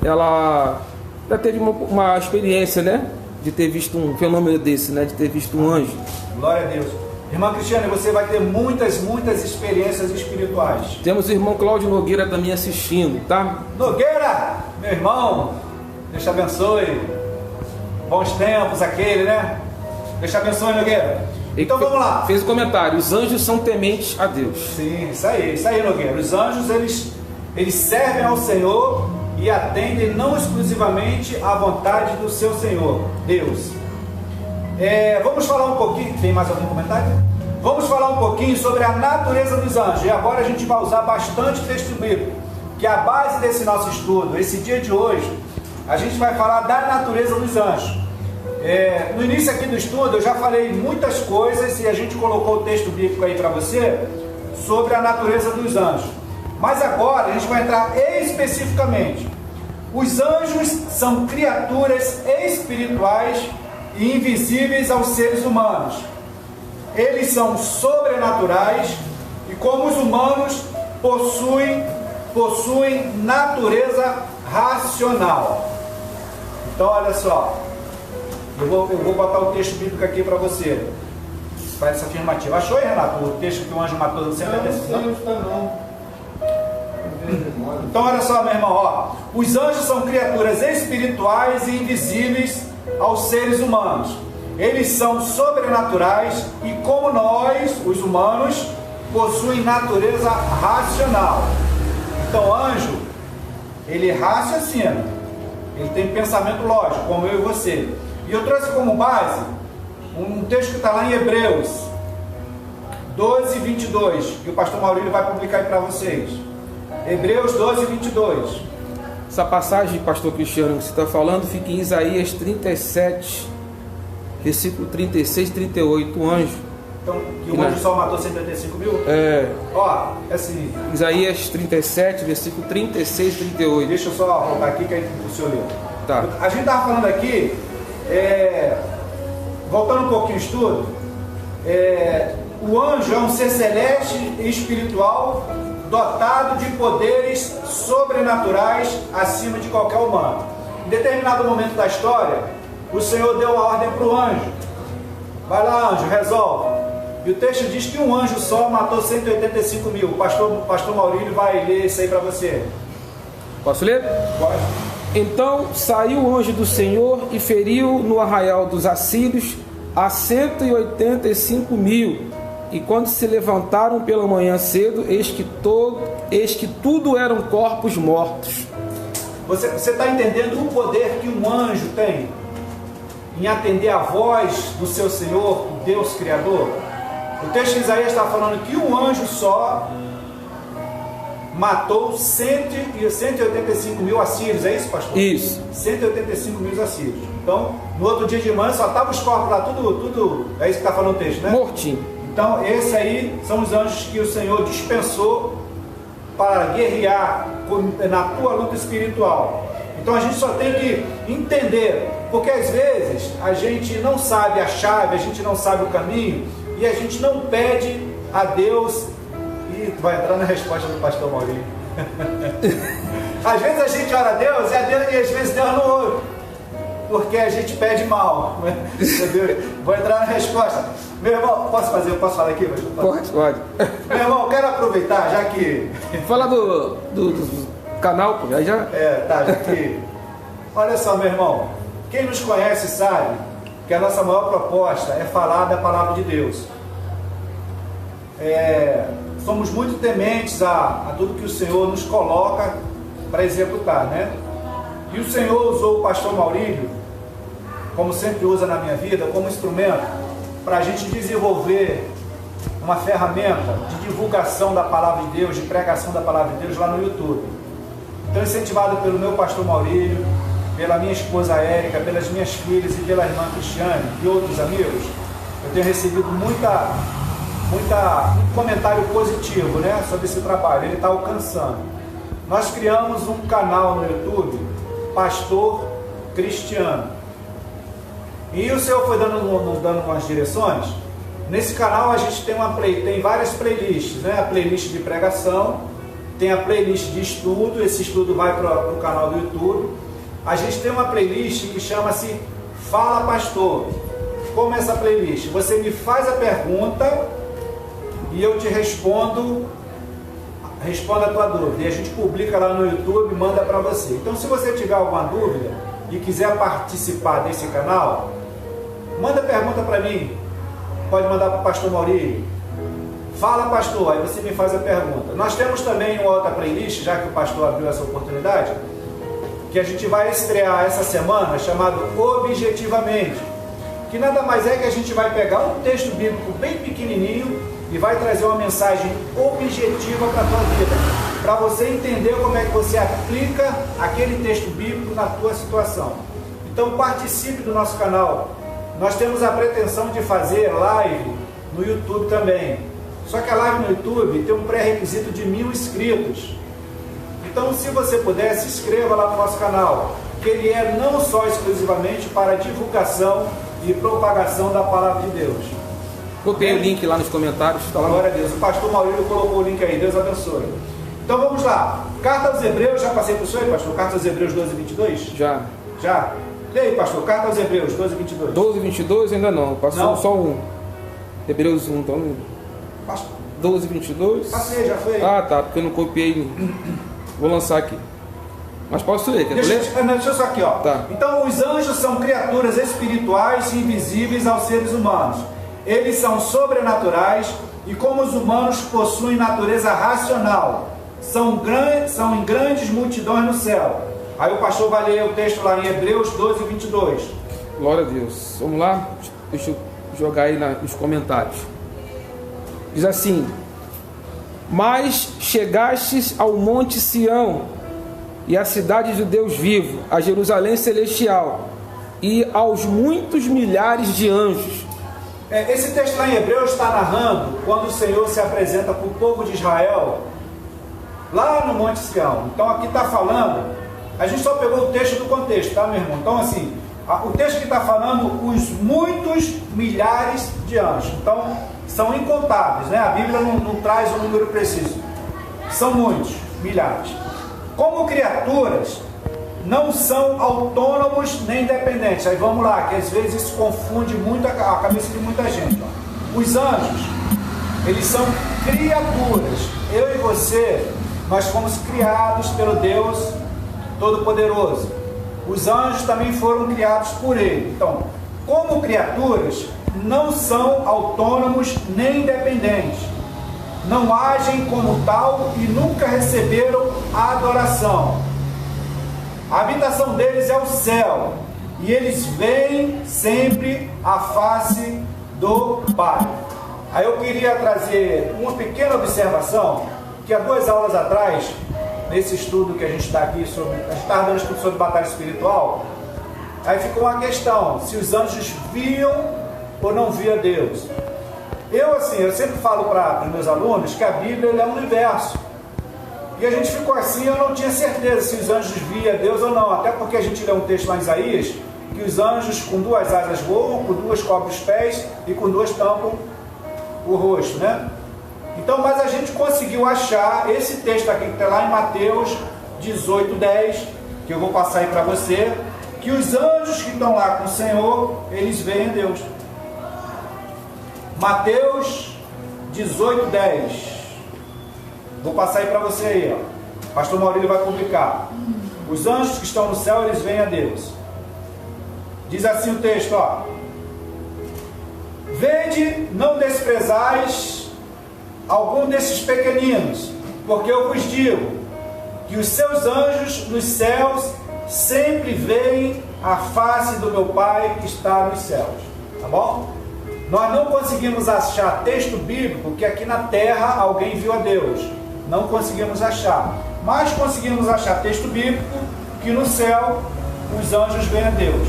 ela já teve uma experiência, né? De ter visto um fenômeno desse, né? De ter visto um anjo. Glória a Deus. Irmã Cristiane, você vai ter muitas experiências espirituais. Temos o irmão Cláudio Nogueira também assistindo, tá? Nogueira, meu irmão, Deus te abençoe. Bons tempos aquele, né? Deus te abençoe, Nogueira. Então vamos lá. Fez o comentário: os anjos são tementes a Deus. Sim, isso aí, Nogueira. Os anjos, eles servem ao Senhor e atendem não exclusivamente à vontade do seu Senhor, Deus. Vamos falar um pouquinho. Tem mais algum comentário? Vamos falar um pouquinho sobre a natureza dos anjos. E agora a gente vai usar bastante texto bíblico, que é a base desse nosso estudo. Esse dia de hoje, a gente vai falar da natureza dos anjos. No início aqui do estudo, eu já falei muitas coisas e a gente colocou o texto bíblico aí para você sobre a natureza dos anjos. Mas agora a gente vai entrar especificamente. Os anjos são criaturas espirituais e invisíveis aos seres humanos. Eles são sobrenaturais e, como os humanos, possuem natureza racional. Então, olha só, eu vou botar o texto bíblico aqui para você. Faz essa afirmativa. Achou aí, Renato, o texto que o anjo matou no 185? Não está não. Então, olha só, meu irmão, ó. Os anjos são criaturas espirituais e invisíveis aos seres humanos. Eles são sobrenaturais e, como nós, os humanos, possuem natureza racional. Então, anjo, ele raciocina, ele tem pensamento lógico, como eu e você. E eu trouxe como base um texto que está lá em Hebreus 12, 22, que o pastor Maurílio vai publicar aí para vocês. Hebreus 12, 22. Essa passagem, pastor Cristiano, que você está falando, fica em Isaías 37, versículo 36, 38, o anjo. Então, que o anjo só matou 185 mil? Ó, é assim. Isaías 37, versículo 36, 38. Deixa eu só voltar aqui que aí o senhor leu. Tá. A gente estava falando aqui, voltando um pouquinho o estudo, o anjo é um ser celeste e espiritual dotado de poderes sobrenaturais acima de qualquer humano. Em determinado momento da história, o Senhor deu a ordem para o anjo: vai lá, anjo, resolve. E o texto diz que um anjo só matou 185 mil. O pastor Maurílio vai ler isso aí para você. Posso ler? Pode. Então saiu o anjo do Senhor e feriu no arraial dos assírios a 185 mil. E quando se levantaram pela manhã cedo, eis que tudo eram corpos mortos. Você está entendendo o poder que um anjo tem em atender a voz do seu Senhor, o Deus Criador? O texto de Isaías está falando que um anjo só matou 185 mil assírios, é isso, pastor? Isso. 185 mil assírios. Então, no outro dia de manhã só estavam os corpos lá, tudo, é isso que está falando o texto, né? Mortinho. Então, esses aí são os anjos que o Senhor dispensou para guerrear na tua luta espiritual. Então, a gente só tem que entender, porque às vezes a gente não sabe a chave, a gente não sabe o caminho, e a gente não pede a Deus, e vai entrar na resposta do pastor Maurílio. Às vezes a gente ora a Deus, e às vezes Deus não ouve, porque a gente pede mal. Vou entrar na resposta. Meu irmão, posso falar aqui? Pode. Meu irmão, eu quero aproveitar, já que... Fala do canal, pô, já? Já que... Olha só, meu irmão, quem nos conhece sabe que a nossa maior proposta é falar da palavra de Deus. Somos muito tementes a tudo que o Senhor nos coloca para executar, né? E o Senhor usou o pastor Maurílio, como sempre usa na minha vida, como instrumento para a gente desenvolver uma ferramenta de divulgação da palavra de Deus, de pregação da palavra de Deus lá no YouTube. Então, incentivado pelo meu pastor Maurílio, pela minha esposa Érica, pelas minhas filhas e pela irmã Cristiane e outros amigos, eu tenho recebido muito comentário positivo, né, sobre esse trabalho. Ele está alcançando. Nós criamos um canal no YouTube, Pastor Cristiano, e o Senhor foi dando umas direções. Nesse canal a gente tem várias playlists, né? A playlist de pregação, tem a playlist de estudo, esse estudo vai para o canal do YouTube. A gente tem uma playlist que chama-se Fala Pastor. Como é essa playlist? Você me faz a pergunta e eu te respondo a tua dúvida. E a gente publica lá no YouTube e manda para você. Então, se você tiver alguma dúvida e quiser participar desse canal, manda pergunta para mim. pode mandar para o pastor Maurílio. Fala, pastor, aí você me faz a pergunta. Nós temos também uma outra playlist, já que o pastor abriu essa oportunidade, que a gente vai estrear essa semana, chamado Objetivamente, que nada mais é que a gente vai pegar um texto bíblico bem pequenininho e vai trazer uma mensagem objetiva para a tua vida, para você entender como é que você aplica aquele texto bíblico na tua situação. Então participe do nosso canal. Nós temos a pretensão de fazer live no YouTube também. Só que a live no YouTube tem um pré-requisito de 1000 inscritos. Então, se você puder, se inscreva lá no nosso canal, que ele é não só exclusivamente para divulgação e propagação da palavra de Deus. Copiei o link lá nos comentários. Tá lá. Glória a Deus. O pastor Maurílio colocou o link aí. Deus abençoe. Então vamos lá. Carta aos Hebreus, já passei para o senhor aí, pastor? Carta aos Hebreus 12 e 22? Já. Já? E aí, pastor? Carta aos Hebreus 12 e 22? 12 e 22 ainda não. Passou não? Só um. Hebreus 1, então. Pastor. 12 e 22? Passei, já foi. Ah, tá. Porque eu não copiei. Vou lançar aqui. Mas posso ler, quer ler? Deixa eu só aqui, ó. Tá. Então, os anjos são criaturas espirituais e invisíveis aos seres humanos. Eles são sobrenaturais e, como os humanos, possuem natureza racional. São em grandes multidões no céu. Aí o pastor vai ler o texto lá em Hebreus 12, 22. Glória a Deus. Vamos lá? Deixa eu jogar aí nos comentários. Diz assim: mas chegastes ao monte Sião e à cidade do Deus vivo, a Jerusalém celestial e aos muitos milhares de anjos. Esse texto lá em Hebreus está narrando quando o Senhor se apresenta para o povo de Israel lá no monte Sião. Então aqui está falando, a gente só pegou o texto do contexto, tá, meu irmão? Então assim, o texto que está falando os muitos milhares de anjos. Então são incontáveis, né? A Bíblia não traz um número preciso. São muitos, milhares. Como criaturas, não são autônomos nem independentes. Aí vamos lá, que às vezes isso confunde muito a cabeça de muita gente. Ó. Os anjos, eles são criaturas. Eu e você, nós fomos criados pelo Deus Todo-Poderoso. Os anjos também foram criados por Ele. Então, como criaturas, não são autônomos nem independentes. Não agem como tal e nunca receberam adoração. A habitação deles é o céu, e eles veem sempre a face do Pai. Aí eu queria trazer uma pequena observação, que há 2 aulas atrás, nesse estudo que a gente está aqui, a gente estava dando estudo sobre batalha espiritual, aí ficou uma questão, se os anjos viam ou não via Deus. Eu sempre falo para os meus alunos que a Bíblia é um universo. E a gente ficou assim, eu não tinha certeza se os anjos via Deus ou não. Até porque a gente lê um texto lá em Isaías, que os anjos com 2 asas voam, com 2 cobrem os pés e com 2 tampam o rosto, né? Então, mas a gente conseguiu achar esse texto aqui que está lá em Mateus 18:10, que eu vou passar aí para você, que os anjos que estão lá com o Senhor, eles veem Deus. Mateus 18:10. Vou passar aí para você aí, ó. Pastor Maurílio vai publicar. Os anjos que estão no céu, eles veem a Deus. Diz assim o texto, ó. Vede, não desprezais algum desses pequeninos, porque eu vos digo que os seus anjos nos céus sempre veem a face do meu Pai que está nos céus. Tá bom? Nós não conseguimos achar texto bíblico que aqui na terra alguém viu a Deus. Não conseguimos achar. Mas conseguimos achar texto bíblico que no céu os anjos veem a Deus.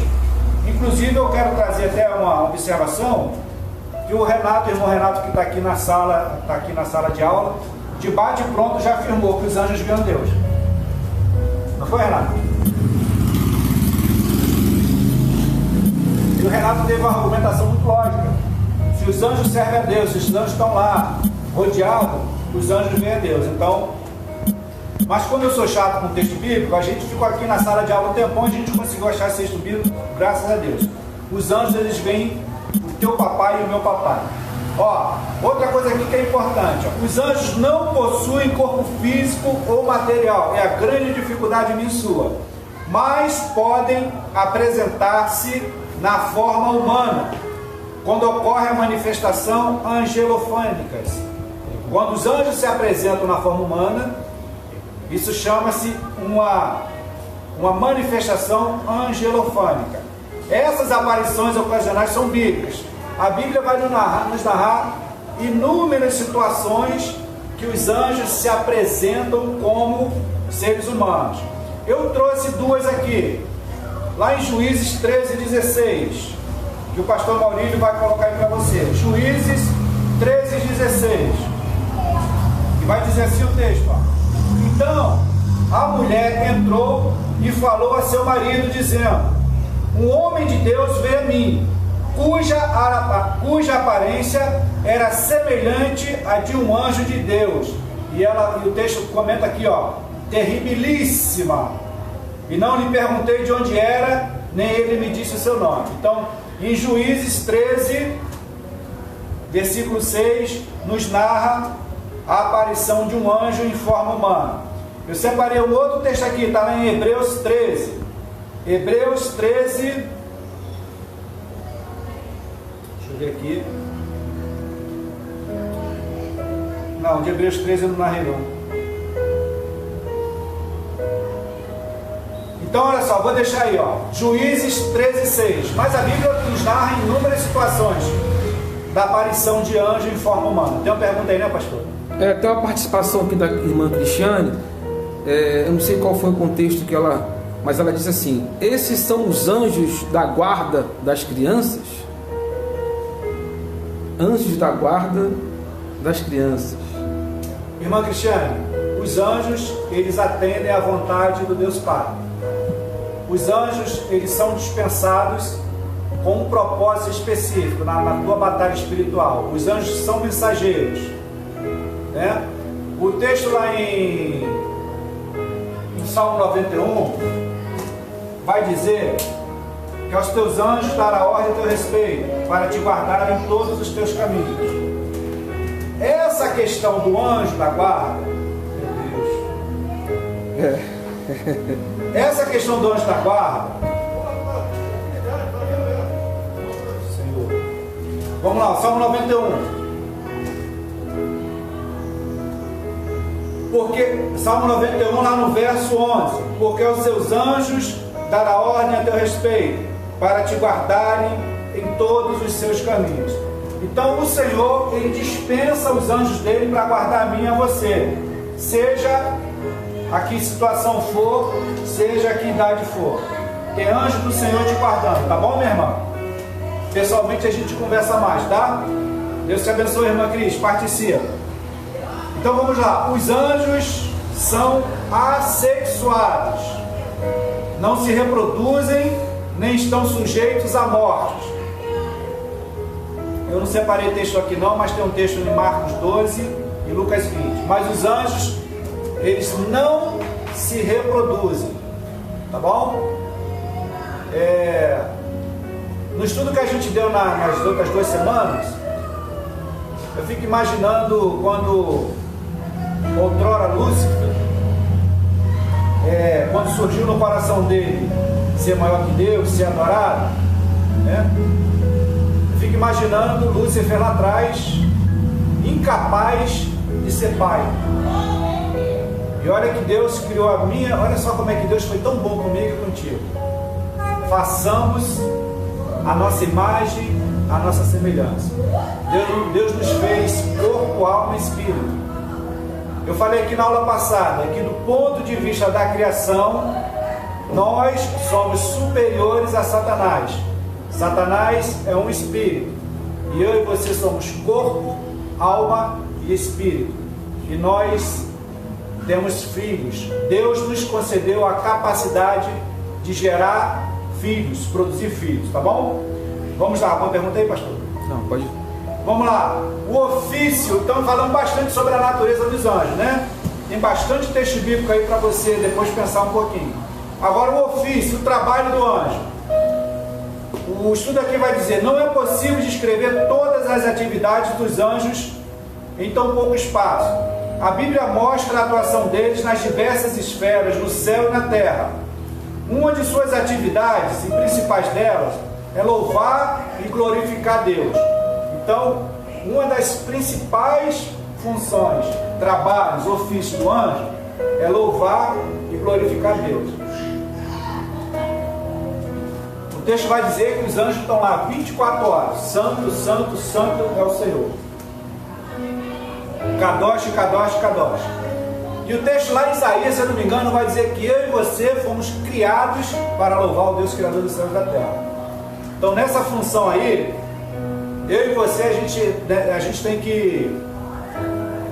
Inclusive eu quero trazer até uma observação que o irmão Renato que está aqui na sala de aula, de bate pronto já afirmou que os anjos viam Deus. Não foi, Renato? E o Renato teve uma argumentação muito lógica. Se os anjos servem a Deus, se os anjos estão lá rodeados, os anjos veem a Deus. Então, mas como eu sou chato com o texto bíblico, a gente ficou aqui na sala de aula um tempão e a gente conseguiu achar esse texto bíblico, graças a Deus. Os anjos, eles veem o teu papai e o meu papai. Ó, outra coisa aqui que é importante, ó. Os anjos não possuem corpo físico ou material, é a grande dificuldade minha e sua, mas podem apresentar-se na forma humana, quando ocorre a manifestação angelofânicas. Quando os anjos se apresentam na forma humana, isso chama-se uma manifestação angelofânica. Essas aparições ocasionais são bíblicas. A Bíblia vai nos narrar inúmeras situações que os anjos se apresentam como seres humanos. Eu trouxe duas aqui, lá em Juízes 13:16, que o pastor Maurílio vai colocar aí para você. Juízes 13:16, que vai dizer assim o texto, ó. Então a mulher entrou e falou a seu marido, dizendo: um homem de Deus veio a mim, cuja aparência era semelhante à de um anjo de Deus. E o texto comenta aqui, ó, terribilíssima. E não lhe perguntei de onde era, nem ele me disse o seu nome. Então, em Juízes 13, versículo 6, nos narra a aparição de um anjo em forma humana. Eu separei um outro texto aqui, está lá em Hebreus 13. Hebreus 13. Deixa eu ver aqui. Não, de Hebreus 13 eu não narrei não. Então, olha só, vou deixar aí, ó, Juízes 13:6. Mas a Bíblia nos narra inúmeras situações da aparição de anjo em forma humana. Tem uma pergunta aí, né, pastor? Tem uma participação aqui da irmã Cristiane. Eu não sei qual foi o contexto que ela... Mas ela diz assim: esses são os anjos da guarda das crianças? Anjos da guarda das crianças. Irmã Cristiane, os anjos, eles atendem à vontade do Deus Pai. Os anjos, eles são dispensados com um propósito específico na tua batalha espiritual. Os anjos são mensageiros, né? O texto lá em Salmo 91 vai dizer que aos teus anjos dará ordem a teu respeito, para te guardar em todos os teus caminhos. Essa questão do anjo da guarda, meu Deus, essa questão do anjo da guarda, Senhor, vamos lá, Salmo 91. Porque, Salmo 91, lá no verso 11: porque aos seus anjos dará ordem a teu respeito, para te guardarem em todos os seus caminhos. Então o Senhor, Ele dispensa os anjos dele para guardar a mim e a você, seja a que situação for, seja a que idade for. Tem anjo do Senhor te guardando, tá bom, minha irmã? Pessoalmente a gente conversa mais, tá? Deus te abençoe, irmã Cris, participa. Então vamos lá, os anjos são assexuados, não se reproduzem, nem estão sujeitos à morte. Eu não separei texto aqui não, mas tem um texto em Marcos 12 e Lucas 20. Mas os anjos, eles não se reproduzem, tá bom? No estudo que a gente deu nas outras 2 semanas, eu fico imaginando quando outrora Lúcifer, quando surgiu no coração dele ser maior que Deus, ser adorado, né? Eu fico imaginando Lúcifer lá atrás, incapaz de ser pai. E olha que Deus criou a minha, olha só como é que Deus foi tão bom comigo e contigo. Façamos a nossa imagem, a nossa semelhança. Deus nos fez corpo, alma e espírito. Eu falei aqui na aula passada que do ponto de vista da criação, nós somos superiores a Satanás. Satanás é um espírito, e eu e você somos corpo, alma e espírito, e nós temos filhos. Deus nos concedeu a capacidade de gerar filhos, produzir filhos, tá bom? Vamos lá, alguma pergunta aí, pastor? Não, pode. Vamos lá, o ofício, estamos falando bastante sobre a natureza dos anjos, né? Tem bastante texto bíblico aí para você depois pensar um pouquinho. Agora o ofício, o trabalho do anjo. O estudo aqui vai dizer: não é possível descrever todas as atividades dos anjos em tão pouco espaço. A Bíblia mostra a atuação deles nas diversas esferas, no céu e na terra. Uma de suas atividades, e principais delas, é louvar e glorificar Deus. Então, uma das principais funções, trabalhos, ofícios do anjo é louvar e glorificar Deus. O texto vai dizer que os anjos estão lá 24 horas. Santo, santo, santo é o Senhor. Kadosh, Kadosh, Kadosh. E o texto lá em Isaías, se eu não me engano, vai dizer que eu e você fomos criados para louvar o Deus Criador dos céus e da terra. Então, nessa função aí, eu e você, a gente tem que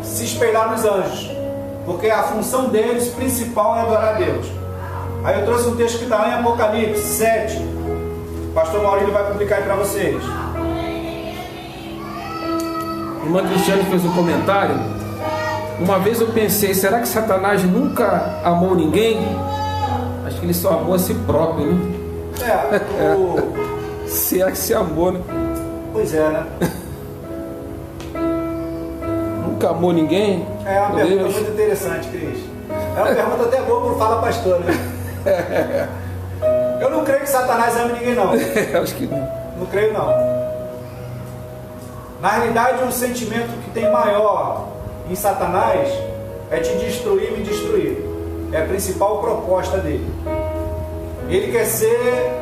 se espelhar nos anjos, porque a função deles principal é adorar a Deus. Aí eu trouxe um texto que está lá em Apocalipse 7. O pastor Maurílio vai publicar aí para vocês. A irmã Cristiane fez um comentário. Uma vez eu pensei, será que Satanás nunca amou ninguém? Acho que ele só amou a si próprio, né? Será que se amou, né? Pois é, né? Nunca amou ninguém? É uma pergunta muito interessante, Cris. É uma pergunta até boa para o Fala Pastor, né? Eu não creio que Satanás ame ninguém, não. Acho que não. Não creio, não. Na realidade, um sentimento que tem maior em Satanás é te destruir e me destruir. É a principal proposta dele. Ele quer ser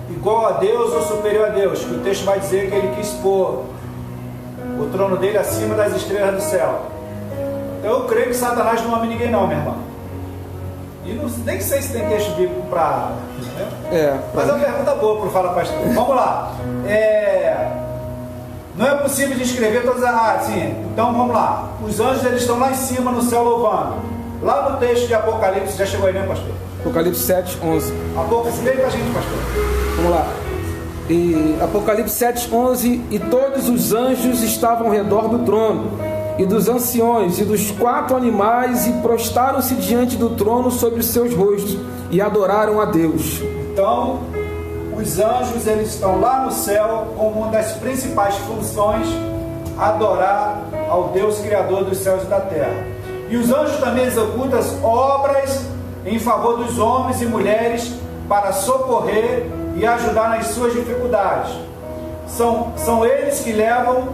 igual a Deus ou superior a Deus, que o texto vai dizer que ele quis pôr o trono dele acima das estrelas do céu. Então eu creio que Satanás não ama ninguém, não, minha irmã. E não, nem sei se tem texto bíblico para... Né? Mas é uma pergunta boa para o Fala Pastor. Vamos lá. Não é possível descrever todas as... sim. Então vamos lá. Os anjos, eles estão lá em cima no céu louvando. Lá no texto de Apocalipse, já chegou aí, né, pastor? Apocalipse 7, 11. Apocalipse, veio para a gente, pastor. Vamos lá. E Apocalipse 7, 11. E todos os anjos estavam ao redor do trono, e dos anciões, e dos 4 animais, e prostaram-se diante do trono sobre os seus rostos, e adoraram a Deus. Então, os anjos, eles estão lá no céu, como uma das principais funções, adorar ao Deus Criador dos céus e da terra. E os anjos também executam obras em favor dos homens e mulheres para socorrer e ajudar nas suas dificuldades. São eles que levam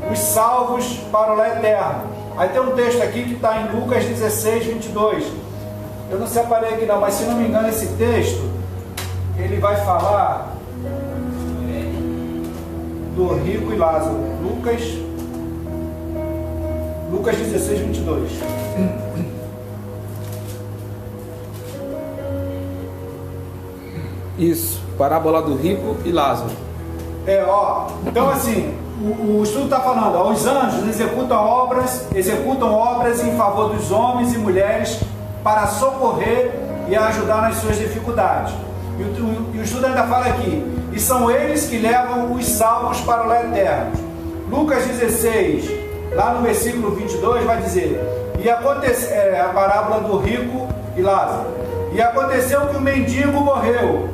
os salvos para o lá eterno. Aí tem um texto aqui que está em Lucas 16, 22. Eu não separei aqui não, mas se não me engano esse texto, ele vai falar do rico e Lázaro. Lucas 16, 22. Isso, parábola do rico e Lázaro. Então assim, o estudo está falando, os anjos executam obras em favor dos homens e mulheres para socorrer e ajudar nas suas dificuldades. E o estudo ainda fala aqui, e são eles que levam os salvos para o lá eterno. Lucas 16, lá no versículo 22, vai dizer, e a parábola do rico e Lázaro. E aconteceu que o mendigo morreu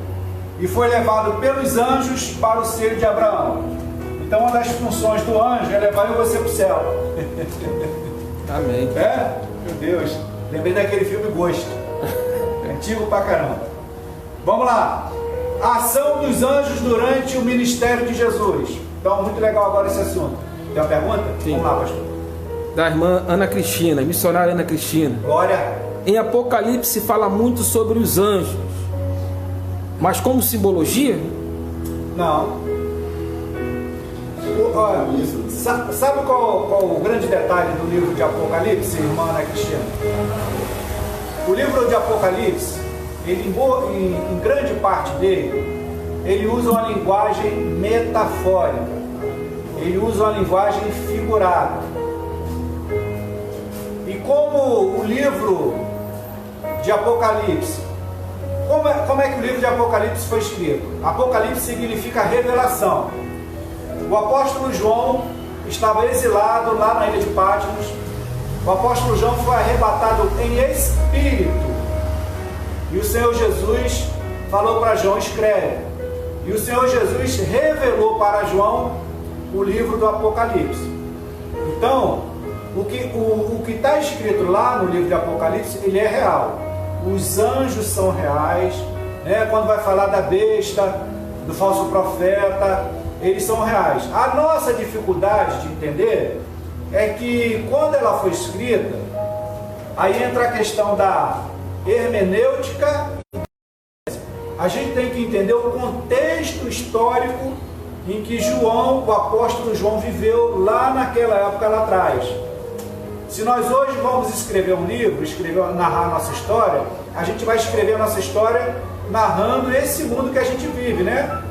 e foi levado pelos anjos para o seio de Abraão. Então uma das funções do anjo é levar você para o céu. Amém. Meu Deus, lembrei daquele filme Ghost. Antigo pra caramba. Vamos lá. A ação dos anjos durante o ministério de Jesus. Então, muito legal agora esse assunto. Tem uma pergunta? Sim. Vamos lá, pastor. Da irmã Ana Cristina, missionária Ana Cristina. Glória. Em Apocalipse fala muito sobre os anjos, mas como simbologia? Não. Sabe qual o grande detalhe do livro de Apocalipse, irmã Ana Cristina? O livro de Apocalipse, ele, em grande parte dele, ele usa uma linguagem metafórica, ele usa uma linguagem figurada. E como o livro de Apocalipse, como é que o livro de Apocalipse foi escrito? Apocalipse significa revelação. O apóstolo João estava exilado lá na ilha de Patmos. O apóstolo João foi arrebatado em espírito. E o Senhor Jesus falou para João, escreve. E o Senhor Jesus revelou para João o livro do Apocalipse. Então, o que está escrito lá no livro de Apocalipse, ele é real. Os anjos são reais, né? Quando vai falar da besta, do falso profeta, eles são reais. A nossa dificuldade de entender é que quando ela foi escrita, aí entra a questão da hermenêutica. A gente tem que entender o contexto histórico em que João, o apóstolo João, viveu lá naquela época lá atrás. Se nós hoje vamos escrever um livro, narrar a nossa história, a gente vai escrever a nossa história narrando esse mundo que a gente vive, né?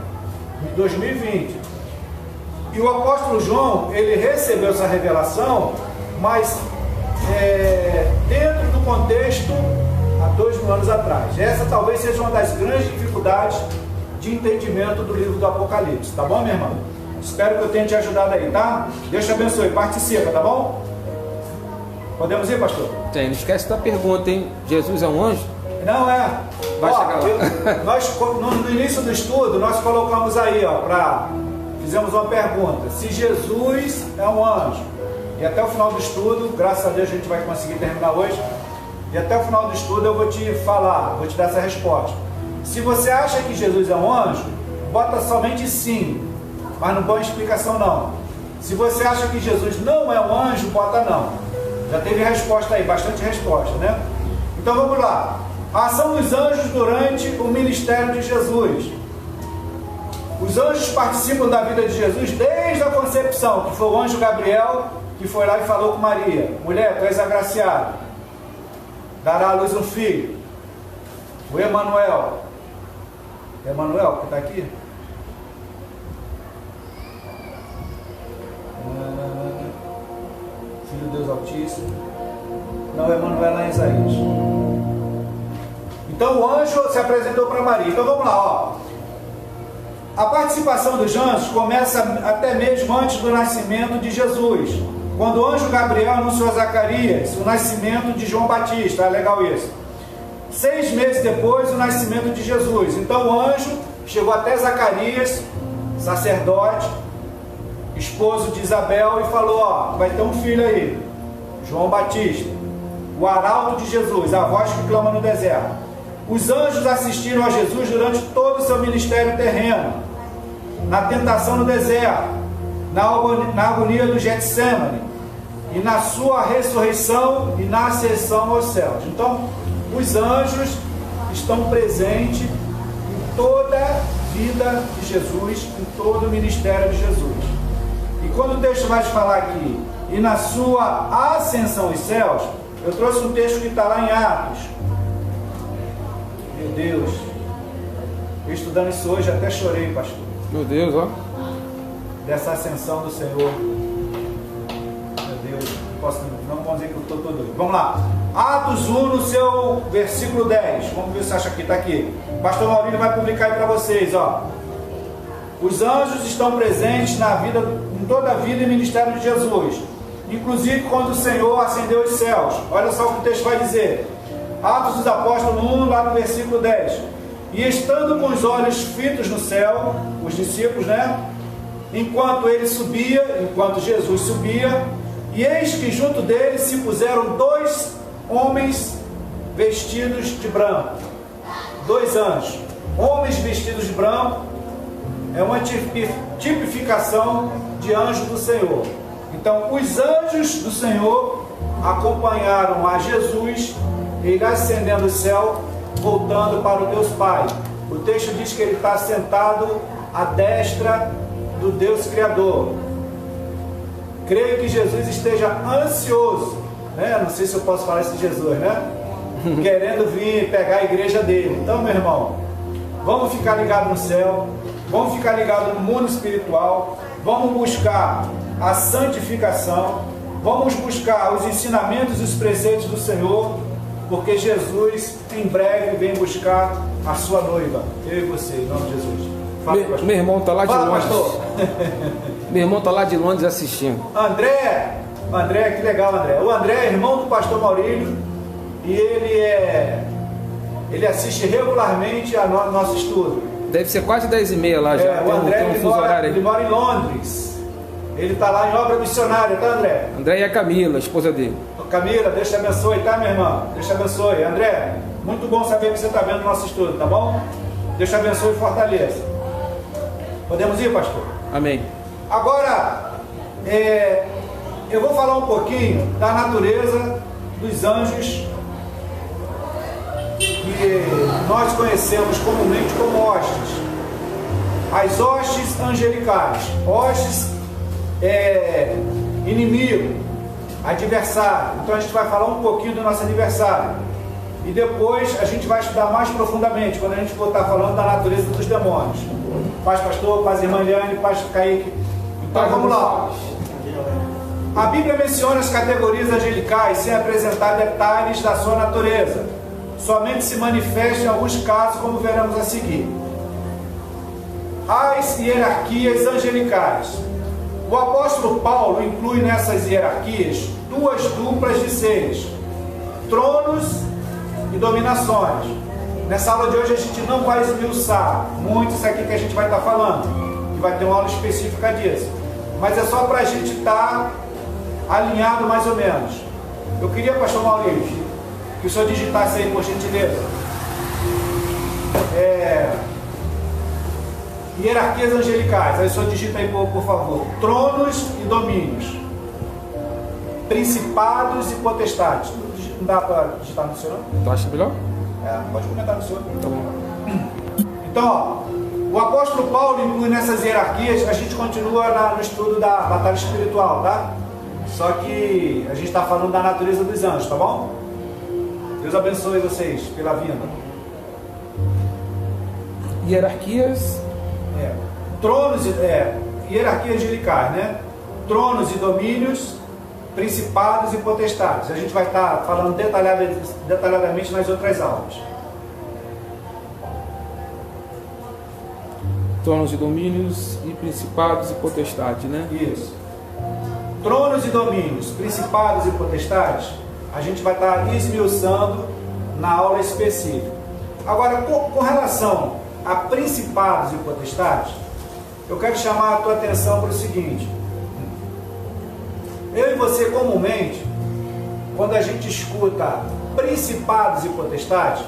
Em 2020. E o apóstolo João, ele recebeu essa revelação, mas dentro do contexto há 2000 anos atrás. Essa talvez seja uma das grandes dificuldades de entendimento do livro do Apocalipse, tá bom, minha irmã? Espero que eu tenha te ajudado aí, tá? Deus te abençoe, participa, tá bom? Podemos ir, pastor? Tem, não esquece da pergunta, hein? Jesus é um anjo? Não é. Vai chegar lá. Nós, no início do estudo, nós colocamos aí, fizemos uma pergunta: se Jesus é um anjo? E até o final do estudo, graças a Deus a gente vai conseguir terminar hoje, e até o final do estudo eu vou te falar, vou te dar essa resposta. Se você acha que Jesus é um anjo, bota somente sim, mas não põe explicação não. Se você acha que Jesus não é um anjo, bota não. Já teve resposta aí, bastante resposta, né? Então vamos lá. A ação dos anjos durante o ministério de Jesus. Os anjos participam da vida de Jesus desde a concepção, que foi o anjo Gabriel que foi lá e falou com Maria: mulher, tu és agraciada, dará à luz um filho, o Emanuel. Emanuel, que está aqui? Filho de Deus Altíssimo. Não, Emanuel lá em Isaías. Então o anjo se apresentou para Maria. Então vamos lá, A participação dos anjos começa até mesmo antes do nascimento de Jesus, quando o anjo Gabriel anunciou a Zacarias o nascimento de João Batista. É legal isso. 6 meses depois, o nascimento de Jesus. Então o anjo chegou até Zacarias, sacerdote, esposo de Isabel, e falou: vai ter um filho aí, João Batista, o arauto de Jesus, a voz que clama no deserto. Os anjos assistiram a Jesus durante todo o seu ministério terreno, na tentação no deserto, na agonia do Getsêmani, e na sua ressurreição e na ascensão aos céus. Então, os anjos estão presentes em toda a vida de Jesus, em todo o ministério de Jesus. E quando o texto vai falar aqui, e na sua ascensão aos céus, eu trouxe um texto que está lá em Atos. Meu Deus, eu estudando isso hoje até chorei, pastor. Meu Deus, Dessa ascensão do Senhor. Meu Deus, não posso dizer que eu estou todo doido. Vamos lá. Atos 1, no seu versículo 10. Vamos ver se acha que está aqui. O pastor Maurílio vai publicar aí para vocês, Os anjos estão presentes na vida, em toda a vida e ministério de Jesus, inclusive quando o Senhor ascendeu os céus. Olha só o que o texto vai dizer. Atos dos Apóstolos 1, lá no versículo 10. E estando com os olhos fitos no céu, os discípulos, enquanto Jesus subia, e eis que junto dele se puseram 2 homens vestidos de branco. 2 anjos. Homens vestidos de branco é uma tipificação de anjo do Senhor. Então, os anjos do Senhor acompanharam a Jesus, ele ascendendo o céu, voltando para o Deus Pai. O texto diz que ele está sentado à destra do Deus Criador. Creio que Jesus esteja ansioso, não sei se eu posso falar isso de Jesus, querendo vir pegar a igreja dele. Então, meu irmão, vamos ficar ligados no céu, vamos ficar ligados no mundo espiritual, vamos buscar a santificação, vamos buscar os ensinamentos e os preceitos do Senhor, porque Jesus em breve vem buscar a sua noiva, eu e você, em nome de Jesus. Fala, meu irmão está lá de Londres. Pastor. Meu irmão está lá de Londres assistindo. André, que legal, André. O André é irmão do pastor Maurílio e ele assiste regularmente a nosso estudo. Deve ser quase 10h30 lá já. O André, ele mora em Londres. Ele está lá em obra missionária, tá, André? André e a Camila, a esposa dele. Camila, Deus te abençoe, tá, minha irmã? Deus te abençoe. André, muito bom saber que você está vendo o nosso estudo, tá bom? Deus te abençoe e fortaleça. Podemos ir, pastor? Amém. Agora, eu vou falar um pouquinho da natureza dos anjos que nós conhecemos comumente como hostes. As hostes angelicais. Hostes é inimigo, adversário. Então a gente vai falar um pouquinho do nosso adversário. E depois a gente vai estudar mais profundamente, quando a gente for estar falando da natureza dos demônios. Paz, pastor, paz, irmã Eliane, paz, Kaique. Então vamos lá. A Bíblia menciona as categorias angelicais sem apresentar detalhes da sua natureza. Somente se manifesta em alguns casos, como veremos a seguir. As hierarquias angelicais. O apóstolo Paulo inclui nessas hierarquias duas duplas de seres: tronos e dominações. Nessa aula de hoje a gente não vai esmiuçar muito isso aqui que a gente vai estar falando, que vai ter uma aula específica disso, mas é só para a gente estar alinhado mais ou menos. Eu queria, pastor Maurício, que o senhor digitasse aí, por gentileza, hierarquias angelicais. Aí o senhor digita aí, por favor: tronos e domínios, principados e potestades. Não dá para digitar no senhor, não? Tu acha melhor? Pode comentar no senhor. Tá bom. Então, ó, o apóstolo Paulo inclui nessas hierarquias. A gente continua no estudo da batalha espiritual, tá? Só que a gente está falando da natureza dos anjos, tá bom? Deus abençoe vocês pela vinda. Hierarquias. Tronos, hierarquias angelicais, né? Tronos e domínios, principados e potestades. A gente vai estar falando detalhadamente nas outras aulas. Tronos e domínios e principados e potestades, né? Isso. Tronos e domínios, principados e potestades, a gente vai estar esmiuçando na aula específica. Agora, com relação a principados e potestades, eu quero chamar a tua atenção para o seguinte. Eu e você, comumente, quando a gente escuta principados e potestades,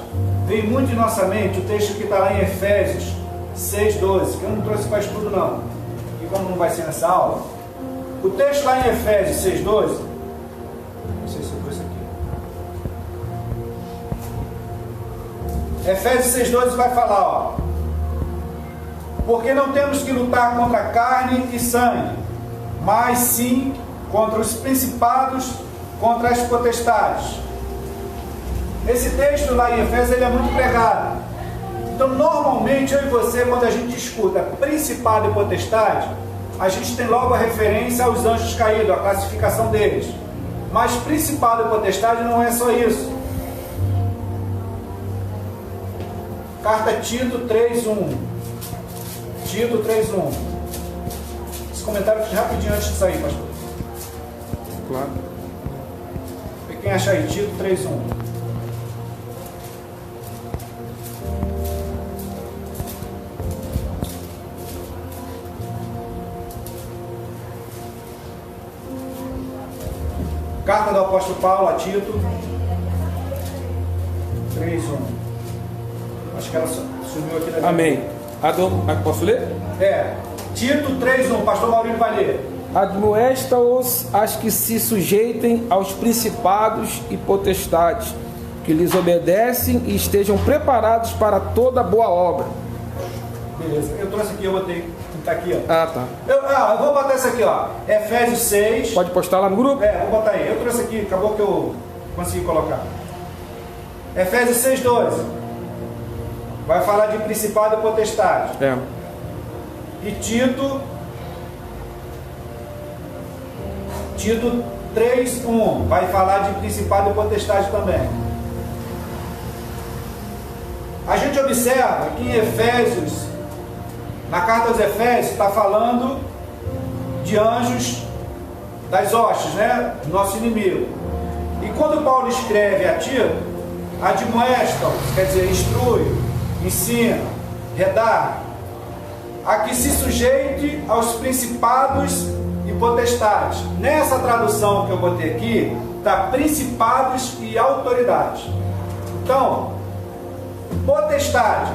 vem muito em nossa mente o texto que está lá em Efésios 6,12, que eu não trouxe para estudo não, e como não vai ser nessa aula, o texto lá em Efésios 6,12, não sei se eu trouxe aqui, Efésios 6,12 vai falar, ó: porque não temos que lutar contra carne e sangue, mas sim contra os principados, contra as potestades. Esse texto lá em Efésios, ele é muito pregado. Então, normalmente, eu e você, quando a gente escuta principado e potestade, a gente tem logo a referência aos anjos caídos, a classificação deles. Mas principado e potestade não é só isso. Carta Tito 3:1. Tito 3:1. Esse comentário eu fiz rapidinho antes de sair, pastor. Claro. Quem acha aí? Tito 3:1. Carta do apóstolo Paulo a Tito 3:1. Acho que ela sumiu aqui da minha. Amém. Posso ler? Tito 3:1. Pastor Maurício vai ler. Admoesta-os as que se sujeitem aos principados e potestades, que lhes obedecem e estejam preparados para toda boa obra. Beleza, eu trouxe aqui, eu botei, tá aqui, ó. Ah, tá. Eu vou botar isso aqui, ó. Efésios 6. Pode postar lá no grupo? Vou botar aí. Eu trouxe aqui, acabou que eu consegui colocar. Efésios 6:12. Vai falar de principado e potestade. E Tito 3:1 vai falar de principado e potestade também. A gente observa que em Efésios, na carta aos Efésios, está falando de anjos das hostes, né? Nosso inimigo. E quando Paulo escreve a Tito, admoesta, quer dizer, instrui, ensina, redargue, a que se sujeite aos principados e potestades. Nessa tradução que eu botei aqui, está principados e autoridades. Então, potestade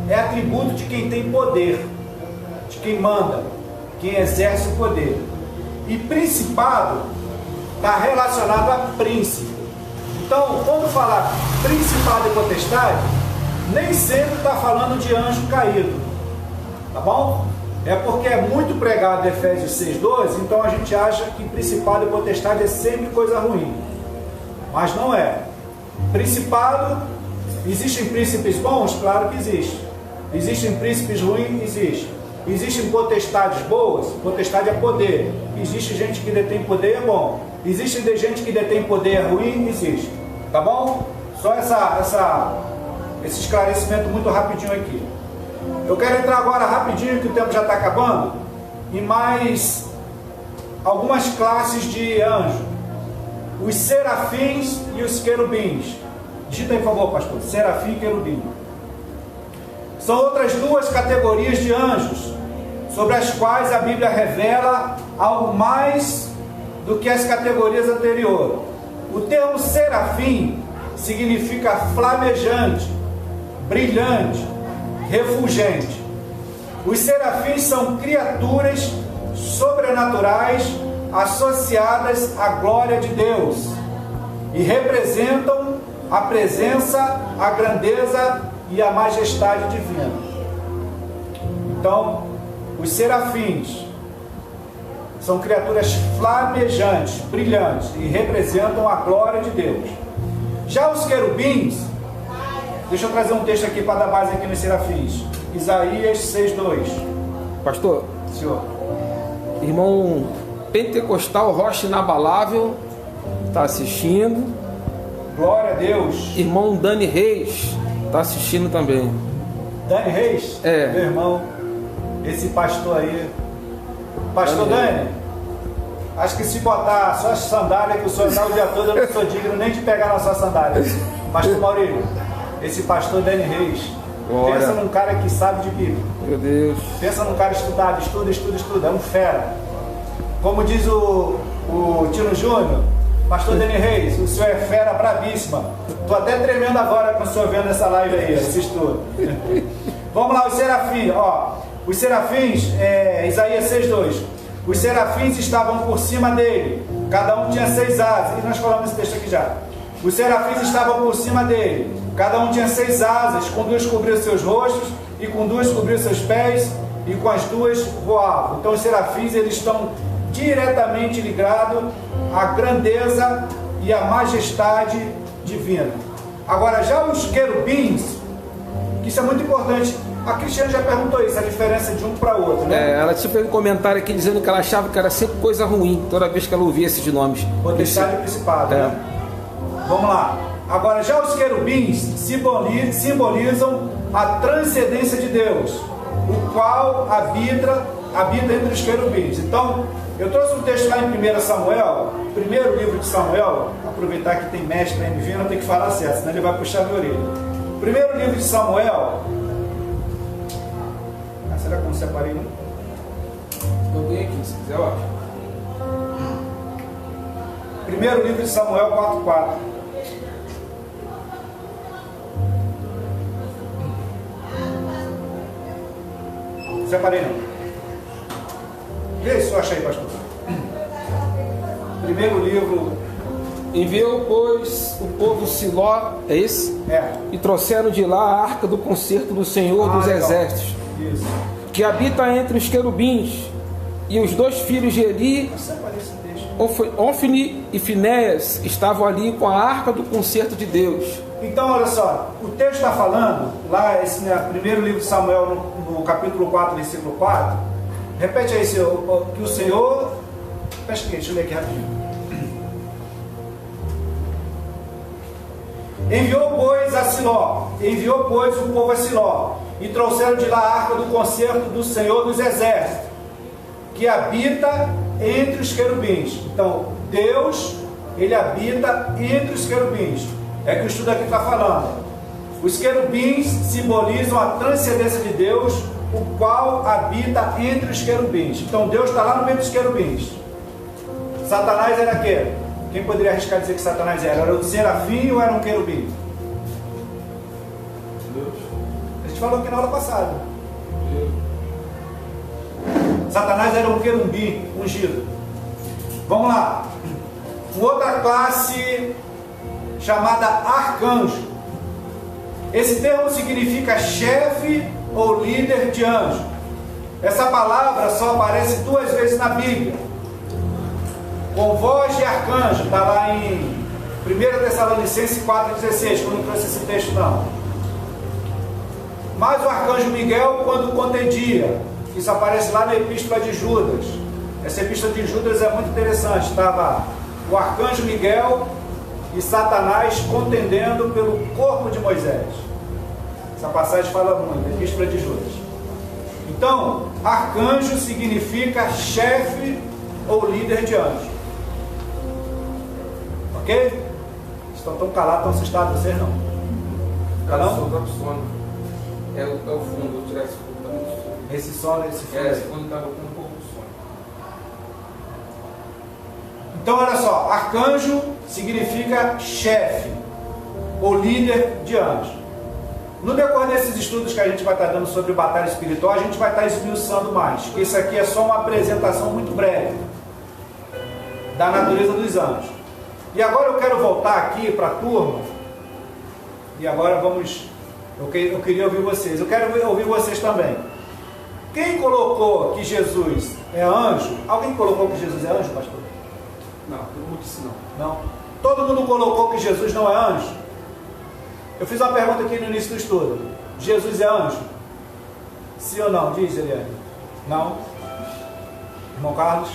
é atributo de quem tem poder. quem manda, quem exerce o poder. E principado está relacionado a príncipe. Então, quando falar principado e potestade, nem sempre está falando de anjo caído, tá bom? É porque é muito pregado Efésios 6,12, então a gente acha que principado e potestade é sempre coisa ruim. Mas não é. Principado, existem príncipes bons? Claro que existe. Existem príncipes ruins? Existe. Existem potestades boas? Potestade é poder. Existe gente que detém poder, é bom. Existe gente que detém poder, é ruim? Existe. Tá bom? Só esse esclarecimento muito rapidinho aqui. Eu quero entrar agora rapidinho, que o tempo já está acabando, em mais algumas classes de anjo. Os serafins e os querubins. Digita aí, por favor, pastor. Serafim e querubim. São outras duas categorias de anjos, sobre as quais a Bíblia revela algo mais do que as categorias anteriores. O termo serafim significa flamejante, brilhante, refulgente. Os serafins são criaturas sobrenaturais associadas à glória de Deus e representam a presença, a grandeza e a majestade divina. Então, os serafins são criaturas flamejantes, brilhantes e representam a glória de Deus. Já os querubins, deixa eu trazer um texto aqui para dar base aqui nos serafins. Isaías 6,2. Pastor, Senhor. Irmão Pentecostal Rocha Inabalável está assistindo. Glória a Deus. Irmão Dani Reis está assistindo também. Dani Reis? É. Meu irmão, esse pastor aí. Pastor Dani, acho que se botar só as sandálias que o senhor dá o dia todo, eu não sou digno nem de pegar na sua sandália. Pastor Maurílio, esse pastor Dani Reis, Glória. Pensa num cara que sabe de Bíblia. Meu Deus. Pensa num cara estudado, estuda, é um fera. Como diz o Tino Júnior, pastor Dani Reis, o senhor é fera brabíssima. Estou até tremendo agora com o senhor vendo essa live aí, esse estudo. Vamos lá, os serafins, ó. Os serafins, Isaías 6,2. Os serafins estavam por cima dele, cada um tinha 6 asas. E nós falamos esse texto aqui já. Os serafins estavam por cima dele, cada um tinha 6 asas, com 2 cobriu seus rostos, e com 2 cobriu seus pés, e com as 2 voavam. Então os serafins, eles estão diretamente ligados à grandeza e à majestade divina. Agora, já os querubins, que isso é muito importante, a Cristiane já perguntou isso, a diferença de um para o outro, né? Ela tinha feito um comentário aqui dizendo que ela achava que era sempre coisa ruim, toda vez que ela ouvia esses nomes. Potestade e principado, né? Vamos lá. Agora, já os querubins simbolizam a transcendência de Deus, o qual habita entre os querubins. Então, eu trouxe um texto lá em 1 Samuel, primeiro livro de Samuel. Aproveitar que tem mestre aí me vindo, eu tenho que falar certo, senão ele vai puxar minha orelha. Primeiro livro de Samuel. Será que eu não separei, não? Eu venho aqui, se quiser, ó. Primeiro livro de Samuel 4:4. Separei, não. Vê se eu achei, pastor. Primeiro livro. Enviou, pois, o povo Siló, é esse? E trouxeram de lá a arca do concerto do Senhor dos Exércitos, isso, que habita entre os querubins, e os 2 filhos de Eli, Ofni e Finéias, estavam ali com a arca do concerto de Deus. Então, olha só, o texto está falando, lá, primeiro livro de Samuel, no capítulo 4, versículo 4, repete aí, Senhor, que o Senhor, deixa eu ler aqui rapidinho. Enviou, pois, o povo a Siló, e trouxeram de lá a arca do concerto do Senhor dos Exércitos, que habita entre os querubins. Então, Deus, ele habita entre os querubins. É que o estudo aqui está falando. Os querubins simbolizam a transcendência de Deus, o qual habita entre os querubins. Então, Deus está lá no meio dos querubins. Satanás era quê? Quem poderia arriscar dizer que Satanás era? Era um serafim ou era um querubim? A gente falou aqui na aula passada. Satanás era um querubim ungido. Vamos lá. Outra classe chamada arcanjo. Esse termo significa chefe ou líder de anjo. Essa palavra só aparece 2 vezes na Bíblia. Com voz de arcanjo, está lá em 1 Tessalonicenses 4,16, que eu não trouxe esse texto não. Mas o arcanjo Miguel, quando contendia, isso aparece lá na Epístola de Judas. Essa Epístola de Judas é muito interessante. Estava o arcanjo Miguel e Satanás contendendo pelo corpo de Moisés. Essa passagem fala muito, Epístola de Judas. Então, arcanjo significa chefe ou líder de anjo. Ok? Estão tão calados, tão assustados, vocês não? Não? Estou sono. É o fundo, vou tirar esse fundo também. Esse sono, esse fundo. Esse fundo estava com um pouco de sono. Então, olha só, arcanjo significa chefe ou líder de anjo. No decorrer desses estudos que a gente vai estar dando sobre batalha espiritual, a gente vai estar esmiuçando mais, porque isso aqui é só uma apresentação muito breve da natureza dos anjos. E agora eu quero voltar aqui para a turma, e agora vamos, eu queria ouvir vocês, eu quero ouvir vocês também. Quem colocou que Jesus é anjo? Alguém colocou que Jesus é anjo, pastor? Não, todo mundo disse não. Não? Todo mundo colocou que Jesus não é anjo? Eu fiz uma pergunta aqui no início do estudo. Jesus é anjo? Sim ou não? Diz, Eliane. Não? Irmão Carlos?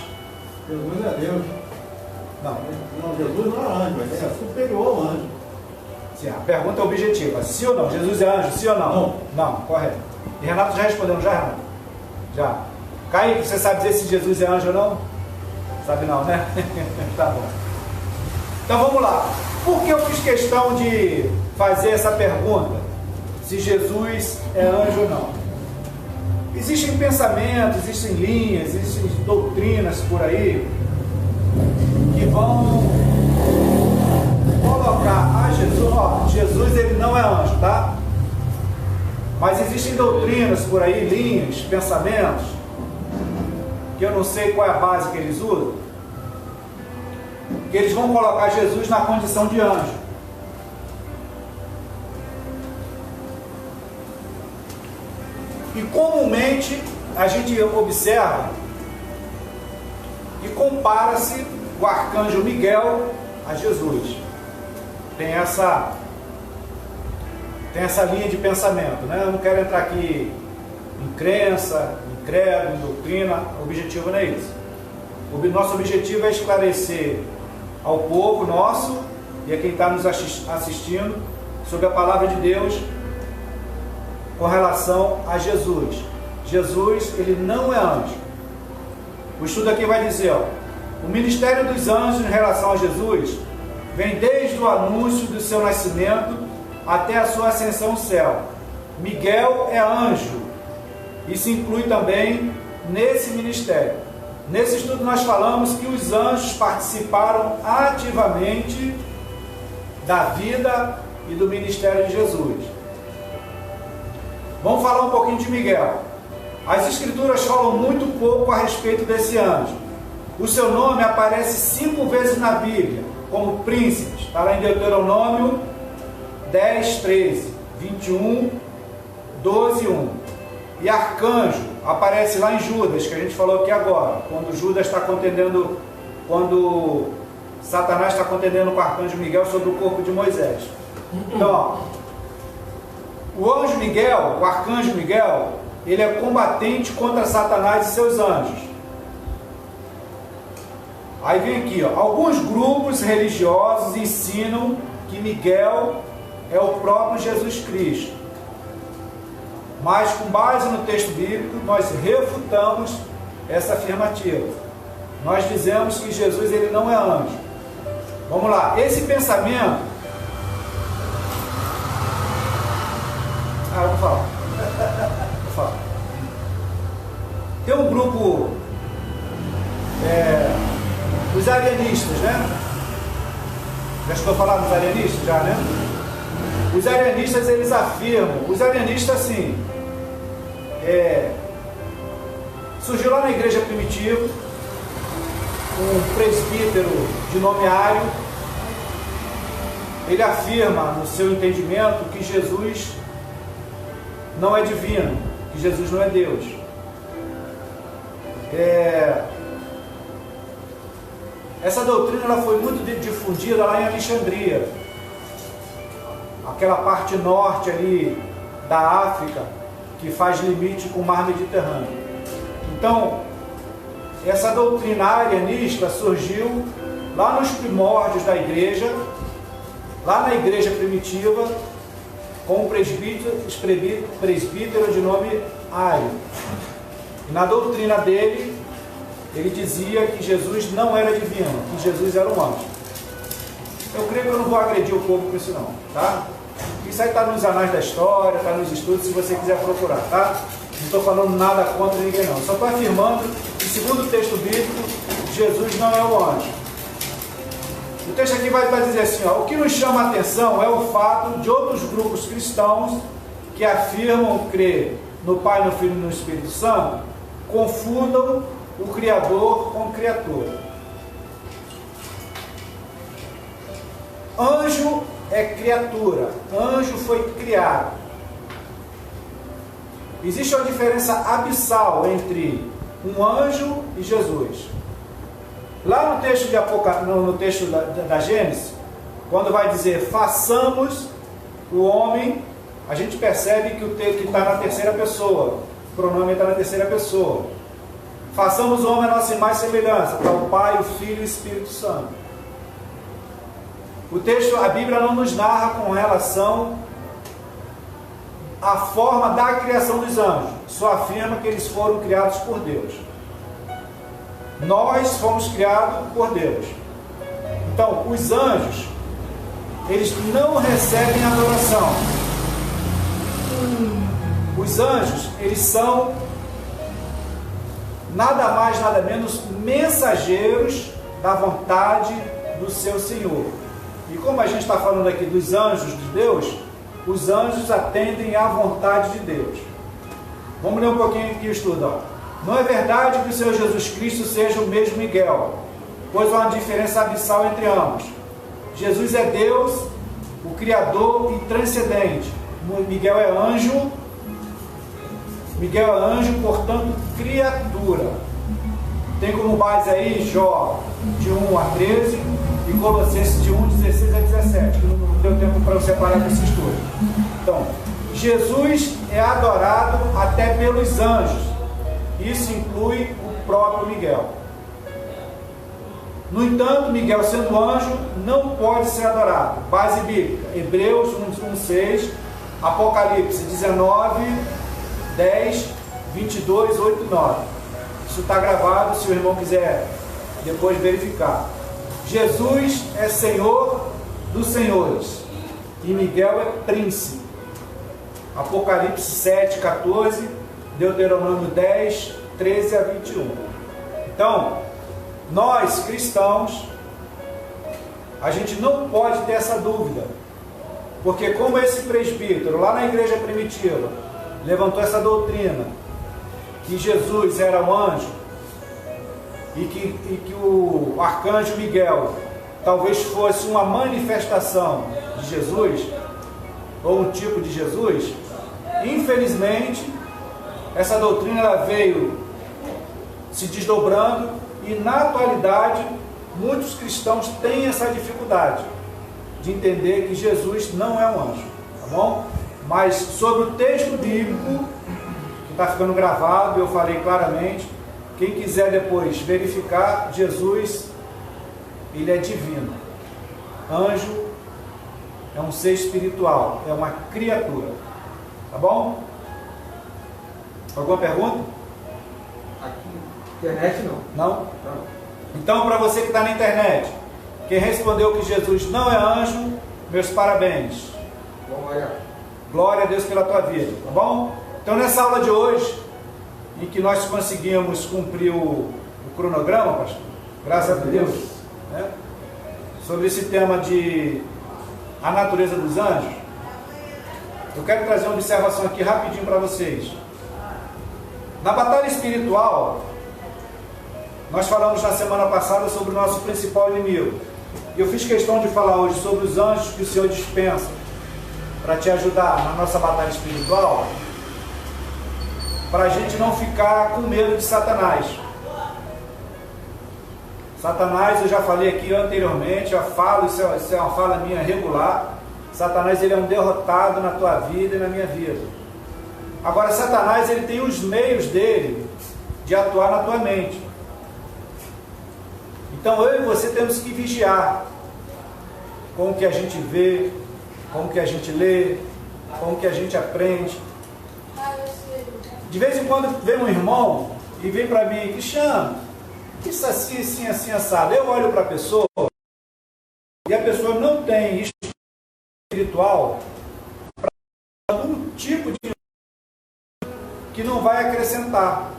Jesus é Deus. Não. Não, Jesus não é anjo, ele é superior ao anjo. Sim, a pergunta é objetiva. Sim ou não? Jesus é anjo? Sim ou não? Não. Não, correto. E Renato já respondeu, já, Renato? Já. Kaique, você sabe dizer se Jesus é anjo ou não? Sabe não, né? Tá bom. Então vamos lá. Por que eu fiz questão de fazer essa pergunta? Se Jesus é anjo ou não? Existem pensamentos, existem linhas, existem doutrinas por aí que vão colocar a Jesus, ó, Jesus ele não é anjo, tá? Mas existem doutrinas por aí, linhas, pensamentos, que eu não sei qual é a base que eles usam, que eles vão colocar Jesus na condição de anjo. E comumente a gente observa e compara-se o arcanjo Miguel a Jesus. Tem essa linha de pensamento, né? Eu não quero entrar aqui em crença, em credo, em doutrina. O objetivo não é isso. O nosso objetivo é esclarecer ao povo nosso e a quem está nos assistindo sobre a palavra de Deus com relação a Jesus. Jesus, ele não é anjo. O estudo aqui vai dizer, ó, o ministério dos anjos em relação a Jesus vem desde o anúncio do seu nascimento até a sua ascensão ao céu. Miguel é anjo. Isso inclui também nesse ministério. Nesse estudo nós falamos que os anjos participaram ativamente da vida e do ministério de Jesus. Vamos falar um pouquinho de Miguel. As escrituras falam muito pouco a respeito desse anjo. O seu nome aparece 5 vezes na Bíblia, como príncipes. Está lá em Deuteronômio 10, 13, 21, 12, 1. E arcanjo aparece lá em Judas, que a gente falou aqui agora, quando Judas está contendendo, quando Satanás está contendendo com o arcanjo Miguel sobre o corpo de Moisés. Então, ó, o anjo Miguel, o arcanjo Miguel, ele é combatente contra Satanás e seus anjos. Aí vem aqui, ó, alguns grupos religiosos ensinam que Miguel é o próprio Jesus Cristo. Mas com base no texto bíblico, nós refutamos essa afirmativa. Nós dizemos que Jesus ele não é anjo. Vamos lá, esse pensamento... eu vou falar. Vou falar. Tem um grupo, os arianistas, né? Já estou falando dos arianistas, já, né? Os arianistas, eles afirmam, os arianistas, assim, Surgiu lá na igreja primitiva, um presbítero de nome Ário. Ele afirma no seu entendimento que Jesus não é divino, que Jesus não é Deus. Essa doutrina ela foi muito difundida lá em Alexandria, aquela parte norte ali da África, que faz limite com o mar Mediterrâneo. Então, essa doutrina arianista surgiu lá nos primórdios da igreja, lá na igreja primitiva, com um presbítero de nome Ário. E na doutrina dele, ele dizia que Jesus não era divino, que Jesus era um anjo. Eu creio que eu não vou agredir o povo com isso não, tá? Isso aí está nos anais da história, está nos estudos, se você quiser procurar, tá? Não estou falando nada contra ninguém não, só estou afirmando que, segundo o texto bíblico, Jesus não é o anjo. O texto aqui vai dizer assim, ó, o que nos chama a atenção é o fato de outros grupos cristãos que afirmam crer no Pai, no Filho e no Espírito Santo, confundam o Criador com criatura. Anjo é criatura, anjo foi criado. Existe uma diferença abissal entre um anjo e Jesus. Lá no texto, no texto da Gênesis, quando vai dizer façamos o homem, a gente percebe que o texto está na terceira pessoa, o pronome está na terceira pessoa. Façamos o homem a nossa imagem e semelhança, para o Pai, o Filho e o Espírito Santo. O texto, a Bíblia não nos narra com relação à forma da criação dos anjos, só afirma que eles foram criados por Deus. Nós fomos criados por Deus. Então, os anjos, eles não recebem adoração. Os anjos, eles são nada mais, nada menos mensageiros da vontade do seu Senhor. E como a gente está falando aqui dos anjos de Deus, os anjos atendem à vontade de Deus. Vamos ler um pouquinho aqui o estudo. Ó. Não é verdade que o Senhor Jesus Cristo seja o mesmo Miguel, pois há uma diferença abissal entre ambos. Jesus é Deus, o Criador e transcendente. Miguel é anjo, portanto, criatura. Tem como base aí Jó de 1 a 13 e Colossenses de 1, 16 a 17, que não deu tempo para eu separar desse estudo. Então, Jesus é adorado até pelos anjos. Isso inclui o próprio Miguel. No entanto, Miguel, sendo anjo, não pode ser adorado. Base bíblica, Hebreus 1:6, Apocalipse 19, 10, 22, 8 e 9. Isso está gravado, se o irmão quiser depois verificar. Jesus é Senhor dos senhores e Miguel é príncipe. Apocalipse 7, 14, Deuteronômio 10, 13 a 21. Então, nós cristãos, a gente não pode ter essa dúvida, porque como esse presbítero lá na igreja primitiva levantou essa doutrina que Jesus era um anjo e que o arcanjo Miguel talvez fosse uma manifestação de Jesus ou um tipo de Jesus, infelizmente essa doutrina ela veio se desdobrando e na atualidade muitos cristãos têm essa dificuldade de entender que Jesus não é um anjo, tá bom? Mas sobre o texto bíblico que está ficando gravado, eu falei claramente. Quem quiser depois verificar, Jesus, ele é divino. Anjo é um ser espiritual, é uma criatura. Tá bom? Alguma pergunta? Aqui, internet não. Não? Não. Então, para você que está na internet, quem respondeu que Jesus não é anjo, meus parabéns. Glória a Deus pela tua vida, tá bom? Então, nessa aula de hoje, em que nós conseguimos cumprir o cronograma, pastor, graças a Deus, né? Sobre esse tema de a natureza dos anjos, eu quero trazer uma observação aqui rapidinho para vocês. Na batalha espiritual, nós falamos na semana passada sobre o nosso principal inimigo. E eu fiz questão de falar hoje sobre os anjos que o Senhor dispensa para te ajudar na nossa batalha espiritual, para a gente não ficar com medo de Satanás. Satanás, eu já falei aqui anteriormente, eu falo, isso é uma fala minha regular. Satanás, ele é um derrotado na tua vida e na minha vida. Agora, Satanás, ele tem os meios dele de atuar na tua mente. Então, eu e você temos que vigiar com o que a gente vê, com o que a gente lê, com o que a gente aprende. De vez em quando vem um irmão e vem para mim, Cristiano, isso assim, assim, assim, assado. Eu olho para a pessoa e a pessoa não tem espiritual para um tipo de que não vai acrescentar.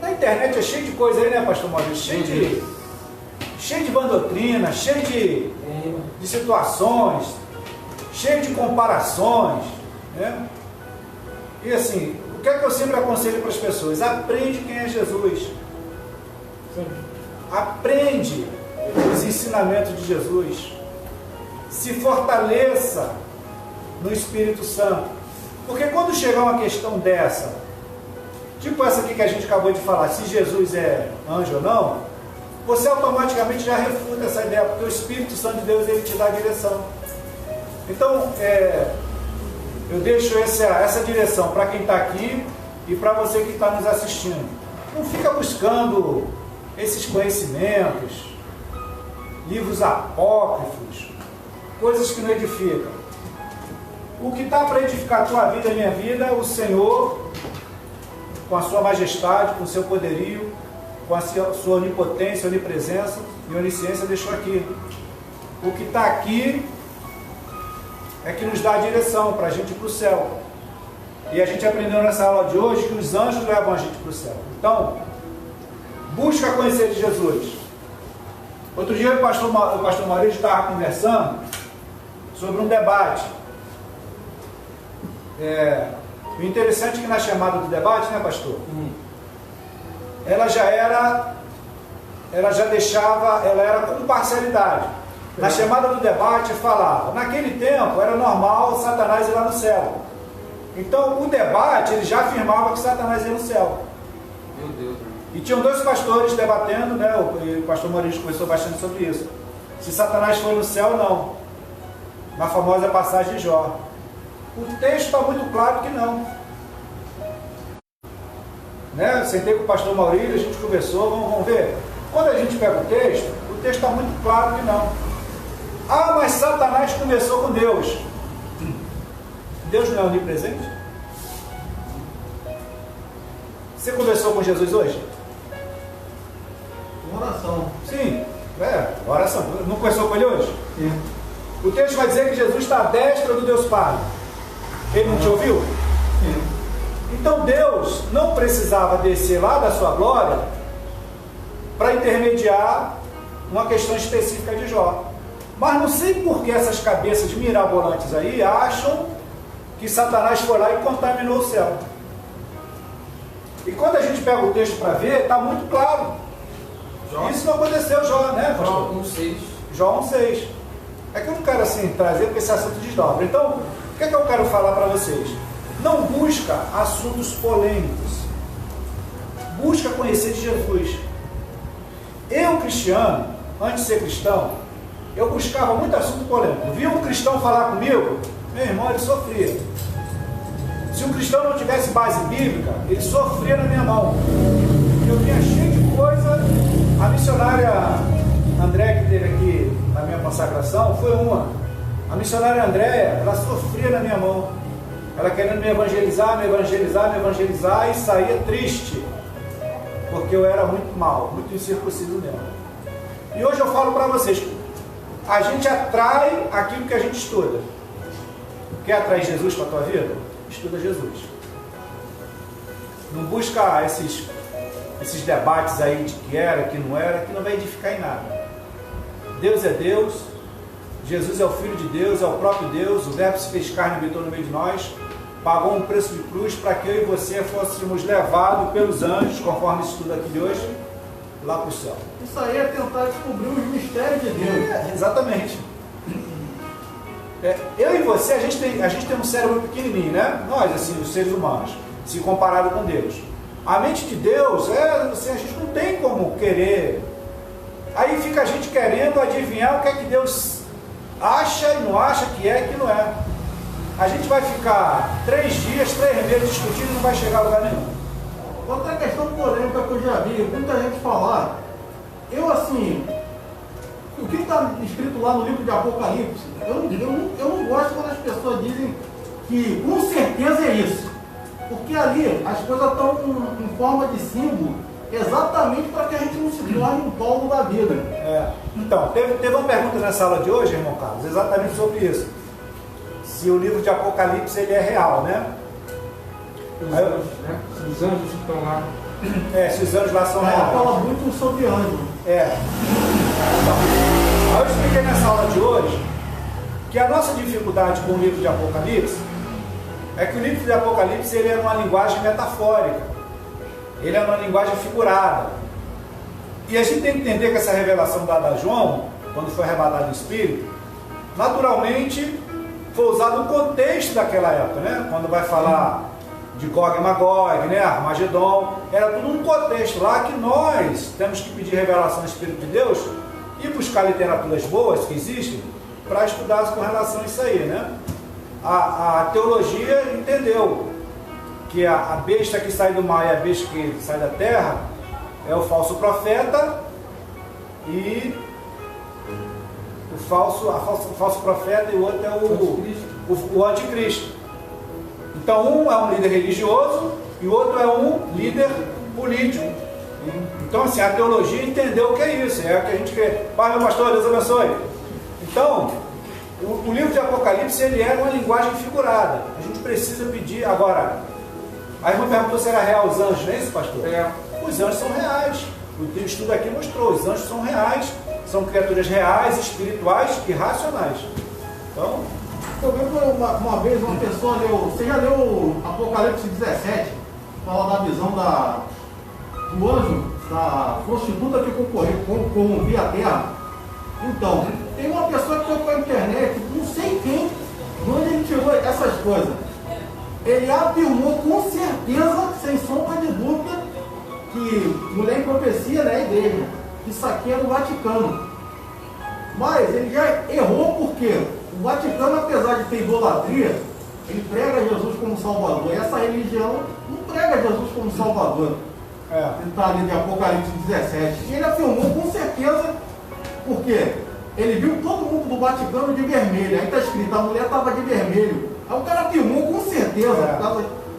Na internet é cheio de coisa aí, né, pastor Maurício? Cheio de bandoutrina, cheio de situações, cheio de comparações, né? E assim, o que é que eu sempre aconselho para as pessoas? Aprende quem é Jesus. Aprende os ensinamentos de Jesus. Se fortaleça no Espírito Santo. Porque quando chegar uma questão dessa, tipo essa aqui que a gente acabou de falar, se Jesus é anjo ou não, você automaticamente já refuta essa ideia, porque o Espírito Santo de Deus, ele te dá a direção. Então, eu deixo essa direção para quem está aqui e para você que está nos assistindo. Não fica buscando esses conhecimentos, livros apócrifos, coisas que não edificam. O que está para edificar a tua vida e a minha vida, o Senhor, com a sua majestade, com o seu poderio, com a sua onipotência, onipresença e onisciência, deixou aqui. O que está aqui é que nos dá a direção para a gente ir para o céu. E a gente aprendeu nessa aula de hoje que os anjos levam a gente para o céu. Então, busca conhecer de Jesus. Outro dia o pastor Maurício estava conversando sobre um debate. O interessante é que na chamada do debate, né, pastor? Ela era com parcialidade. Na chamada do debate falava, naquele tempo era normal Satanás ir lá no céu. Então o debate, ele já afirmava que Satanás ia no céu. Meu Deus. E tinham dois pastores debatendo, né? O pastor Maurício conversou bastante sobre isso. Se Satanás foi no céu ou não. Na famosa passagem de Jó. O texto está muito claro que não. Né? Sentei com o pastor Maurício, a gente conversou, vamos ver. Quando a gente pega o texto está muito claro que não. Ah, mas Satanás começou com Deus. Deus não é onipresente? Você conversou com Jesus hoje? Oração. Sim, oração. Não conversou com ele hoje? Sim. O texto vai dizer que Jesus está à destra do Deus Pai. Ele não te ouviu? Sim. Então Deus não precisava descer lá da sua glória para intermediar uma questão específica de Jó. Mas não sei por que essas cabeças mirabolantes aí acham que Satanás foi lá e contaminou o céu. E quando a gente pega o texto para ver, está muito claro. Jó? Isso não aconteceu, Jó, né, pastor? Jó 1,6. Jó 1,6. É que eu não quero assim trazer porque esse assunto desdobra. Então, o que é que eu quero falar para vocês? Não busca assuntos polêmicos. Busca conhecer de Jesus. Eu, cristiano, antes de ser cristão, eu buscava muito assunto polêmico. Via um cristão falar comigo, meu irmão, ele sofria. Se um cristão não tivesse base bíblica, ele sofria na minha mão. Eu vinha cheio de coisa. A missionária André, que esteve aqui na minha consagração, foi uma. A missionária Andréia, ela sofria na minha mão. Ela querendo me evangelizar, e saía triste. Porque eu era muito mal, muito incircunciso mesmo. E hoje eu falo para vocês, a gente atrai aquilo que a gente estuda. Quer atrair Jesus para a tua vida? Estuda Jesus. Não busca esses debates aí de que era, que não era, que não vai edificar em nada. Deus é Deus, Jesus é o Filho de Deus, é o próprio Deus, o Verbo se fez carne e habitou no meio de nós. pagou um preço de cruz para que eu e você fôssemos levados pelos anjos, conforme esse estudo aqui de hoje, lá para o céu. Isso aí é tentar descobrir os mistérios de Deus. Exatamente. Eu e você, a gente tem um cérebro pequenininho, né? Nós, assim, os seres humanos, se comparado com Deus. A mente de Deus, assim, a gente não tem como querer. Aí fica a gente querendo adivinhar o que é que Deus acha e não acha que é e que não é. A gente vai ficar 3 dias, 3 meses discutindo e não vai chegar a lugar nenhum. Outra questão polêmica que eu já vi, muita gente falar, o que está escrito lá no livro de Apocalipse, eu não gosto quando as pessoas dizem que com certeza é isso. Porque ali as coisas estão em forma de símbolo, exatamente para que a gente não se torne um polo da vida. Então, teve uma pergunta nessa aula de hoje, irmão Carlos, exatamente sobre isso. Se o livro de Apocalipse ele é real, né? Os anjos, né? Os anjos que estão lá. Se os anjos lá são reais. Fala muito sobre anjo. Então, aí eu expliquei nessa aula de hoje que a nossa dificuldade com o livro de Apocalipse é que o livro de Apocalipse ele é uma linguagem metafórica, ele é uma linguagem figurada, e a gente tem que entender que essa revelação dada a João, quando foi arrebatado o Espírito, naturalmente foi usado no contexto daquela época, né? Quando vai falar de Gog e Magog, né? Armagedon, era tudo um contexto lá que nós temos que pedir revelação do Espírito de Deus e buscar literaturas boas que existem para estudar com relação a isso aí, né? A teologia entendeu que a besta que sai do mar e a besta que sai da terra é o falso profeta e o falso profeta, e o outro é o anticristo. Então um é um líder religioso e o outro é um líder político. Então assim, a teologia entendeu o que é isso, é o que a gente quer. Pai, meu pastor, Deus abençoe. Então, o livro de Apocalipse ele é uma linguagem figurada. A gente precisa pedir agora. A irmã perguntou se era real os anjos, não é isso, pastor? Os anjos são reais. O estudo aqui mostrou, os anjos são reais, são criaturas reais, espirituais e racionais. Então, eu vi uma vez uma pessoa leu, você já leu Apocalipse 17, fala da visão do anjo, da prostituta que corrompia a terra. Então, tem uma pessoa que foi para a internet, não sei quem, de onde ele tirou essas coisas. Ele afirmou com certeza, sem sombra de dúvida, que mulher em profecia, né, igreja, que isso aqui é do Vaticano. Mas ele já errou porque o Vaticano, apesar de ter idolatria, ele prega Jesus como Salvador. E essa religião não prega Jesus como Salvador. Ele está ali de Apocalipse 17. E ele afirmou com certeza, porque ele viu todo mundo do Vaticano de vermelho. Aí está escrito, a mulher estava de vermelho. Aí o cara afirmou com certeza,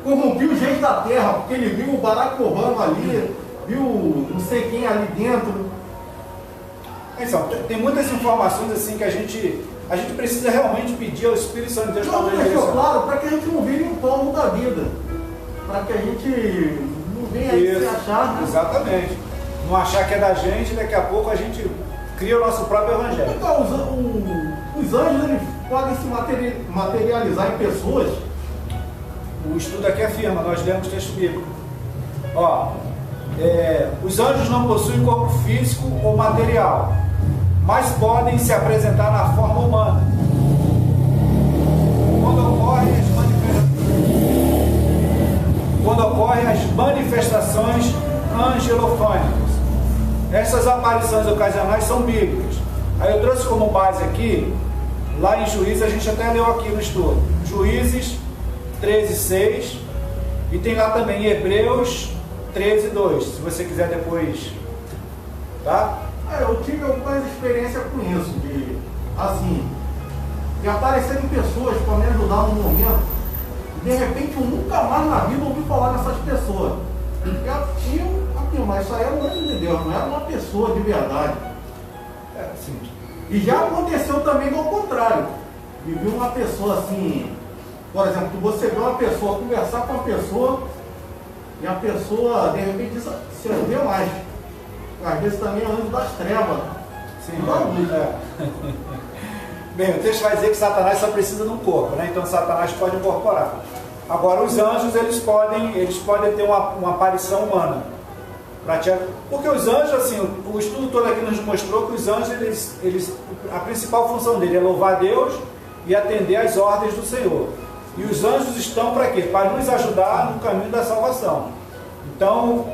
corrompeu gente da terra, porque ele viu o Barack Obama ali, viu não sei quem ali dentro. Então, tem muitas informações assim que a gente precisa realmente pedir ao Espírito Santo de Deus. Não deixou claro para que a gente não vire um povo da vida, para que a gente não venha aí se achar. Né? Exatamente. Não achar que é da gente, daqui a pouco a gente cria o nosso próprio evangelho. Então, os anjos eles podem se materializar em pessoas. O estudo aqui afirma, nós lemos texto bíblico. Os anjos não possuem corpo físico ou material, mas podem se apresentar na forma humana. Quando ocorrem as manifestações angelofônicas. Essas aparições ocasionais são bíblicas. Aí eu trouxe como base aqui, lá em Juízes, a gente até leu aqui no estudo, Juízes 13:6, e tem lá também Hebreus 13:2, se você quiser depois, tá? Eu tive algumas experiências com isso, de aparecerem pessoas para me ajudar no momento, e de repente eu nunca mais na vida ouvi falar nessas pessoas. Mas isso aí era um anjo de Deus, não era uma pessoa de verdade. Sim. E já aconteceu também ao contrário, de ver uma pessoa assim, por exemplo, você vê uma pessoa, conversar com uma pessoa, e a pessoa de repente se vê mais. Às vezes também é anjo das trevas. Sim, Bem, o texto vai dizer que Satanás só precisa de um corpo, né? Então Satanás pode incorporar. Agora, os anjos, eles podem ter uma aparição humana. Porque os anjos, assim, o estudo todo aqui nos mostrou que os anjos, a principal função dele é louvar a Deus e atender às ordens do Senhor. E os anjos estão para quê? Para nos ajudar no caminho da salvação. Então,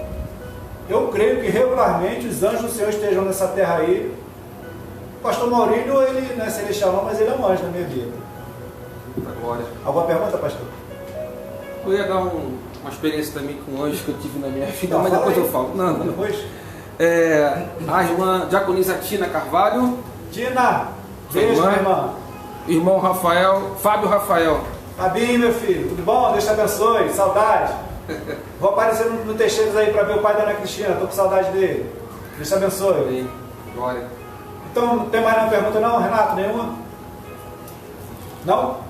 eu creio que regularmente os anjos do Senhor estejam nessa terra aí. O pastor Maurílio, ele não é celestial, mas ele é um anjo na minha vida. Glória. Alguma pergunta, pastor? Eu ia dar uma experiência também com anjos que eu tive na minha vida, Não, mas depois aí. eu falo. Não. Depois? A irmã diaconisa Tina Carvalho. Tina, beijo, minha irmã. Irmão Rafael, Fábio Rafael. Fabinho, meu filho, tudo bom? Deus te abençoe, saudade. Vou aparecer no Teixeiras aí para ver o pai da Ana Cristina, estou com saudade dele. Deus te abençoe. Amém. Glória. Então, não tem mais nenhuma pergunta não, Renato? Nenhuma? Não?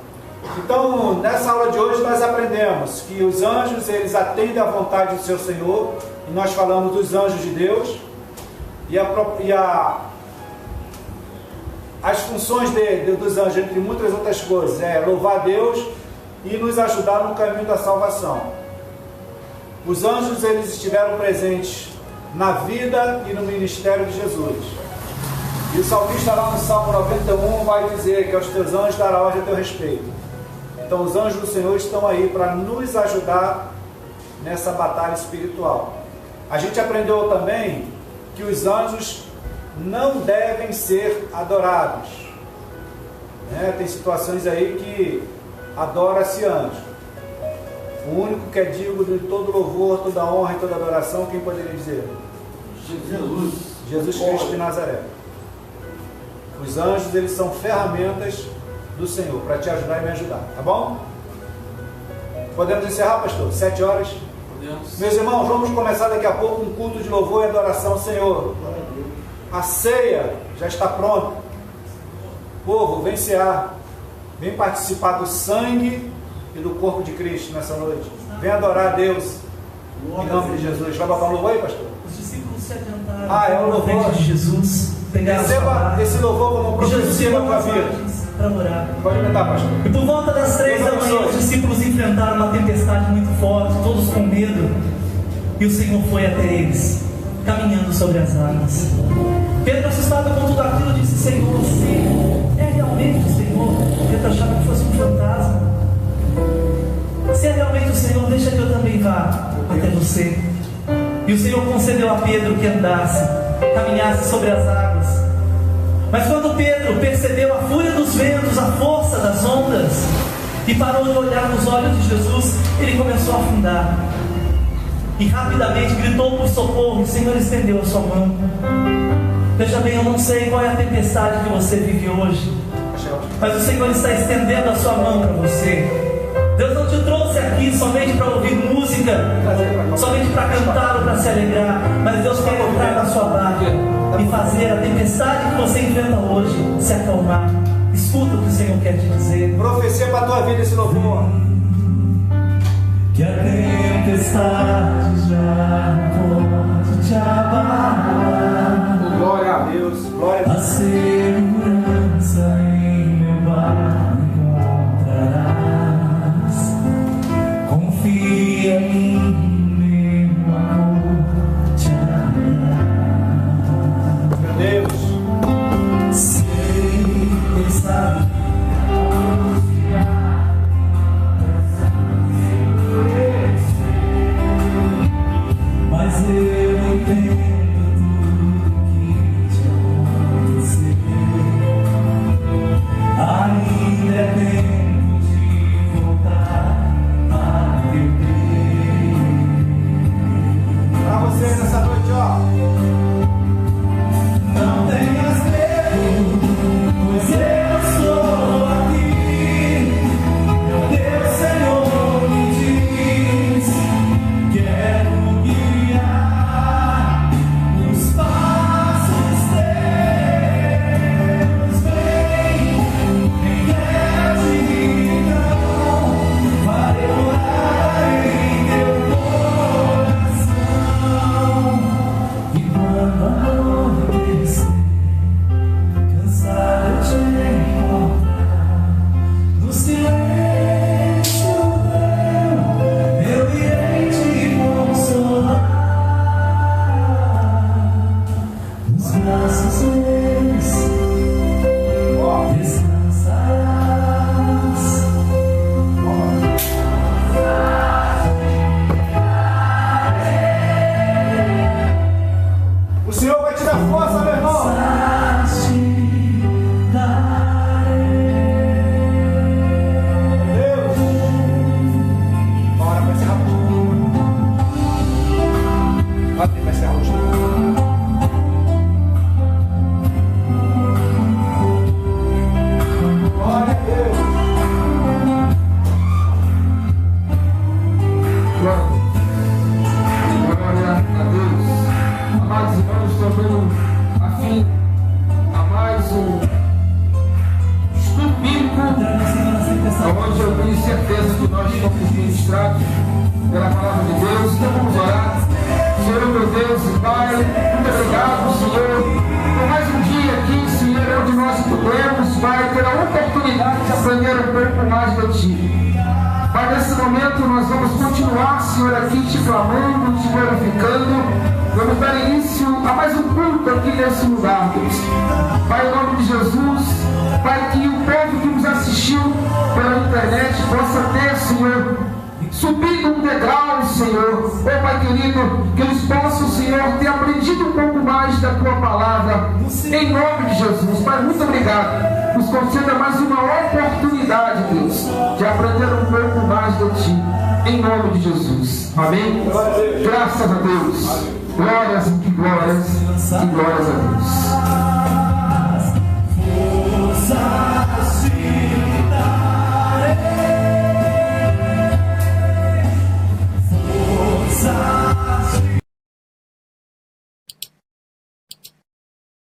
Então, nessa aula de hoje nós aprendemos que os anjos, eles atendem à vontade do seu Senhor, e nós falamos dos anjos de Deus, as funções dos anjos, entre muitas outras coisas, é louvar a Deus e nos ajudar no caminho da salvação. Os anjos, eles estiveram presentes na vida e no ministério de Jesus. E o salmista lá no Salmo 91 vai dizer que aos teus anjos dará ordem a teu respeito. Então os anjos do Senhor estão aí para nos ajudar nessa batalha espiritual. A gente aprendeu também que os anjos não devem ser adorados. Tem situações aí que adora-se anjo. O único que é digno de todo louvor, toda honra e toda adoração, quem poderia dizer? Jesus Cristo de Nazaré. Os anjos, eles são ferramentas do Senhor para te ajudar e me ajudar, tá bom? Podemos encerrar, pastor? 7 horas? Podemos. Meus irmãos, vamos começar daqui a pouco um culto de louvor e adoração ao Senhor. A ceia já está pronta. Povo, vem cear. Vem participar do sangue e do corpo de Cristo nessa noite. Vem adorar a Deus. Em nome de Jesus. Vai botar um louvor aí, pastor? Os discípulos se adiantaram é o louvor de Jesus. Receba esse louvor como profecia na tua vida. Para orar. Pode cantar, pastor. E por volta das 3 da manhã, os discípulos enfrentaram uma tempestade muito forte, todos com medo. E o Senhor foi até eles, caminhando sobre as águas. Pedro, assustado com tudo aquilo, disse: Senhor, se é realmente o Senhor, Pedro achava que fosse um fantasma. Se é realmente o Senhor, deixa que eu também vá até você. E o Senhor concedeu a Pedro que andasse, caminhasse sobre as águas. Mas quando Pedro percebeu a fúria dos ventos, a força das ondas, e parou de olhar nos olhos de Jesus, ele começou a afundar. E rapidamente gritou por socorro, e o Senhor estendeu a sua mão. Veja bem, eu não sei qual é a tempestade que você vive hoje, mas o Senhor está estendendo a sua mão para você. Deus não te trouxe aqui somente para ouvir música, somente para cantar ou para se alegrar, mas Deus quer entrar na sua barca e fazer a tempestade que você enfrenta hoje se acalmar. Escuta o que o Senhor quer te dizer. Profecia para a tua vida esse louvor. Que a tempestade já pode te abalar. Glória a Deus. Glória a Deus. A segurança em meu barco encontrarás. Confia em mim, meu amor te amará. Meu Deus. Sei, Ele sabe. Mas eu entendo tudo que te aconteceu. Ainda é tempo de voltar a teu Deus. Glória a Deus. Amados irmãos, estamos afim a mais um estudo bíblico, onde eu tenho certeza que nós estamos ministrados pela palavra de Deus. Então vamos orar. Senhor, meu Deus e Pai, muito obrigado, Senhor, por mais um dia aqui, Senhor, onde nós podemos, Pai, ter a oportunidade de aprender um pouco mais de Ti. Pai, nesse momento nós vamos continuar, Senhor, aqui te clamando, te glorificando. Vamos dar início a mais um culto aqui nesse lugar, Deus. Pai, em nome de Jesus, Pai, que o povo que nos assistiu pela internet possa ter, Senhor, subindo um degrau, Senhor, Pai querido, que eles possam, Senhor, ter aprendido um pouco mais da Tua palavra, em nome de Jesus. Pai, muito obrigado. Nos conceda mais uma oportunidade, Deus, de aprender um pouco mais de Ti, em nome de Jesus. Amém? Graças a Deus. Glórias e glórias e glórias a Deus.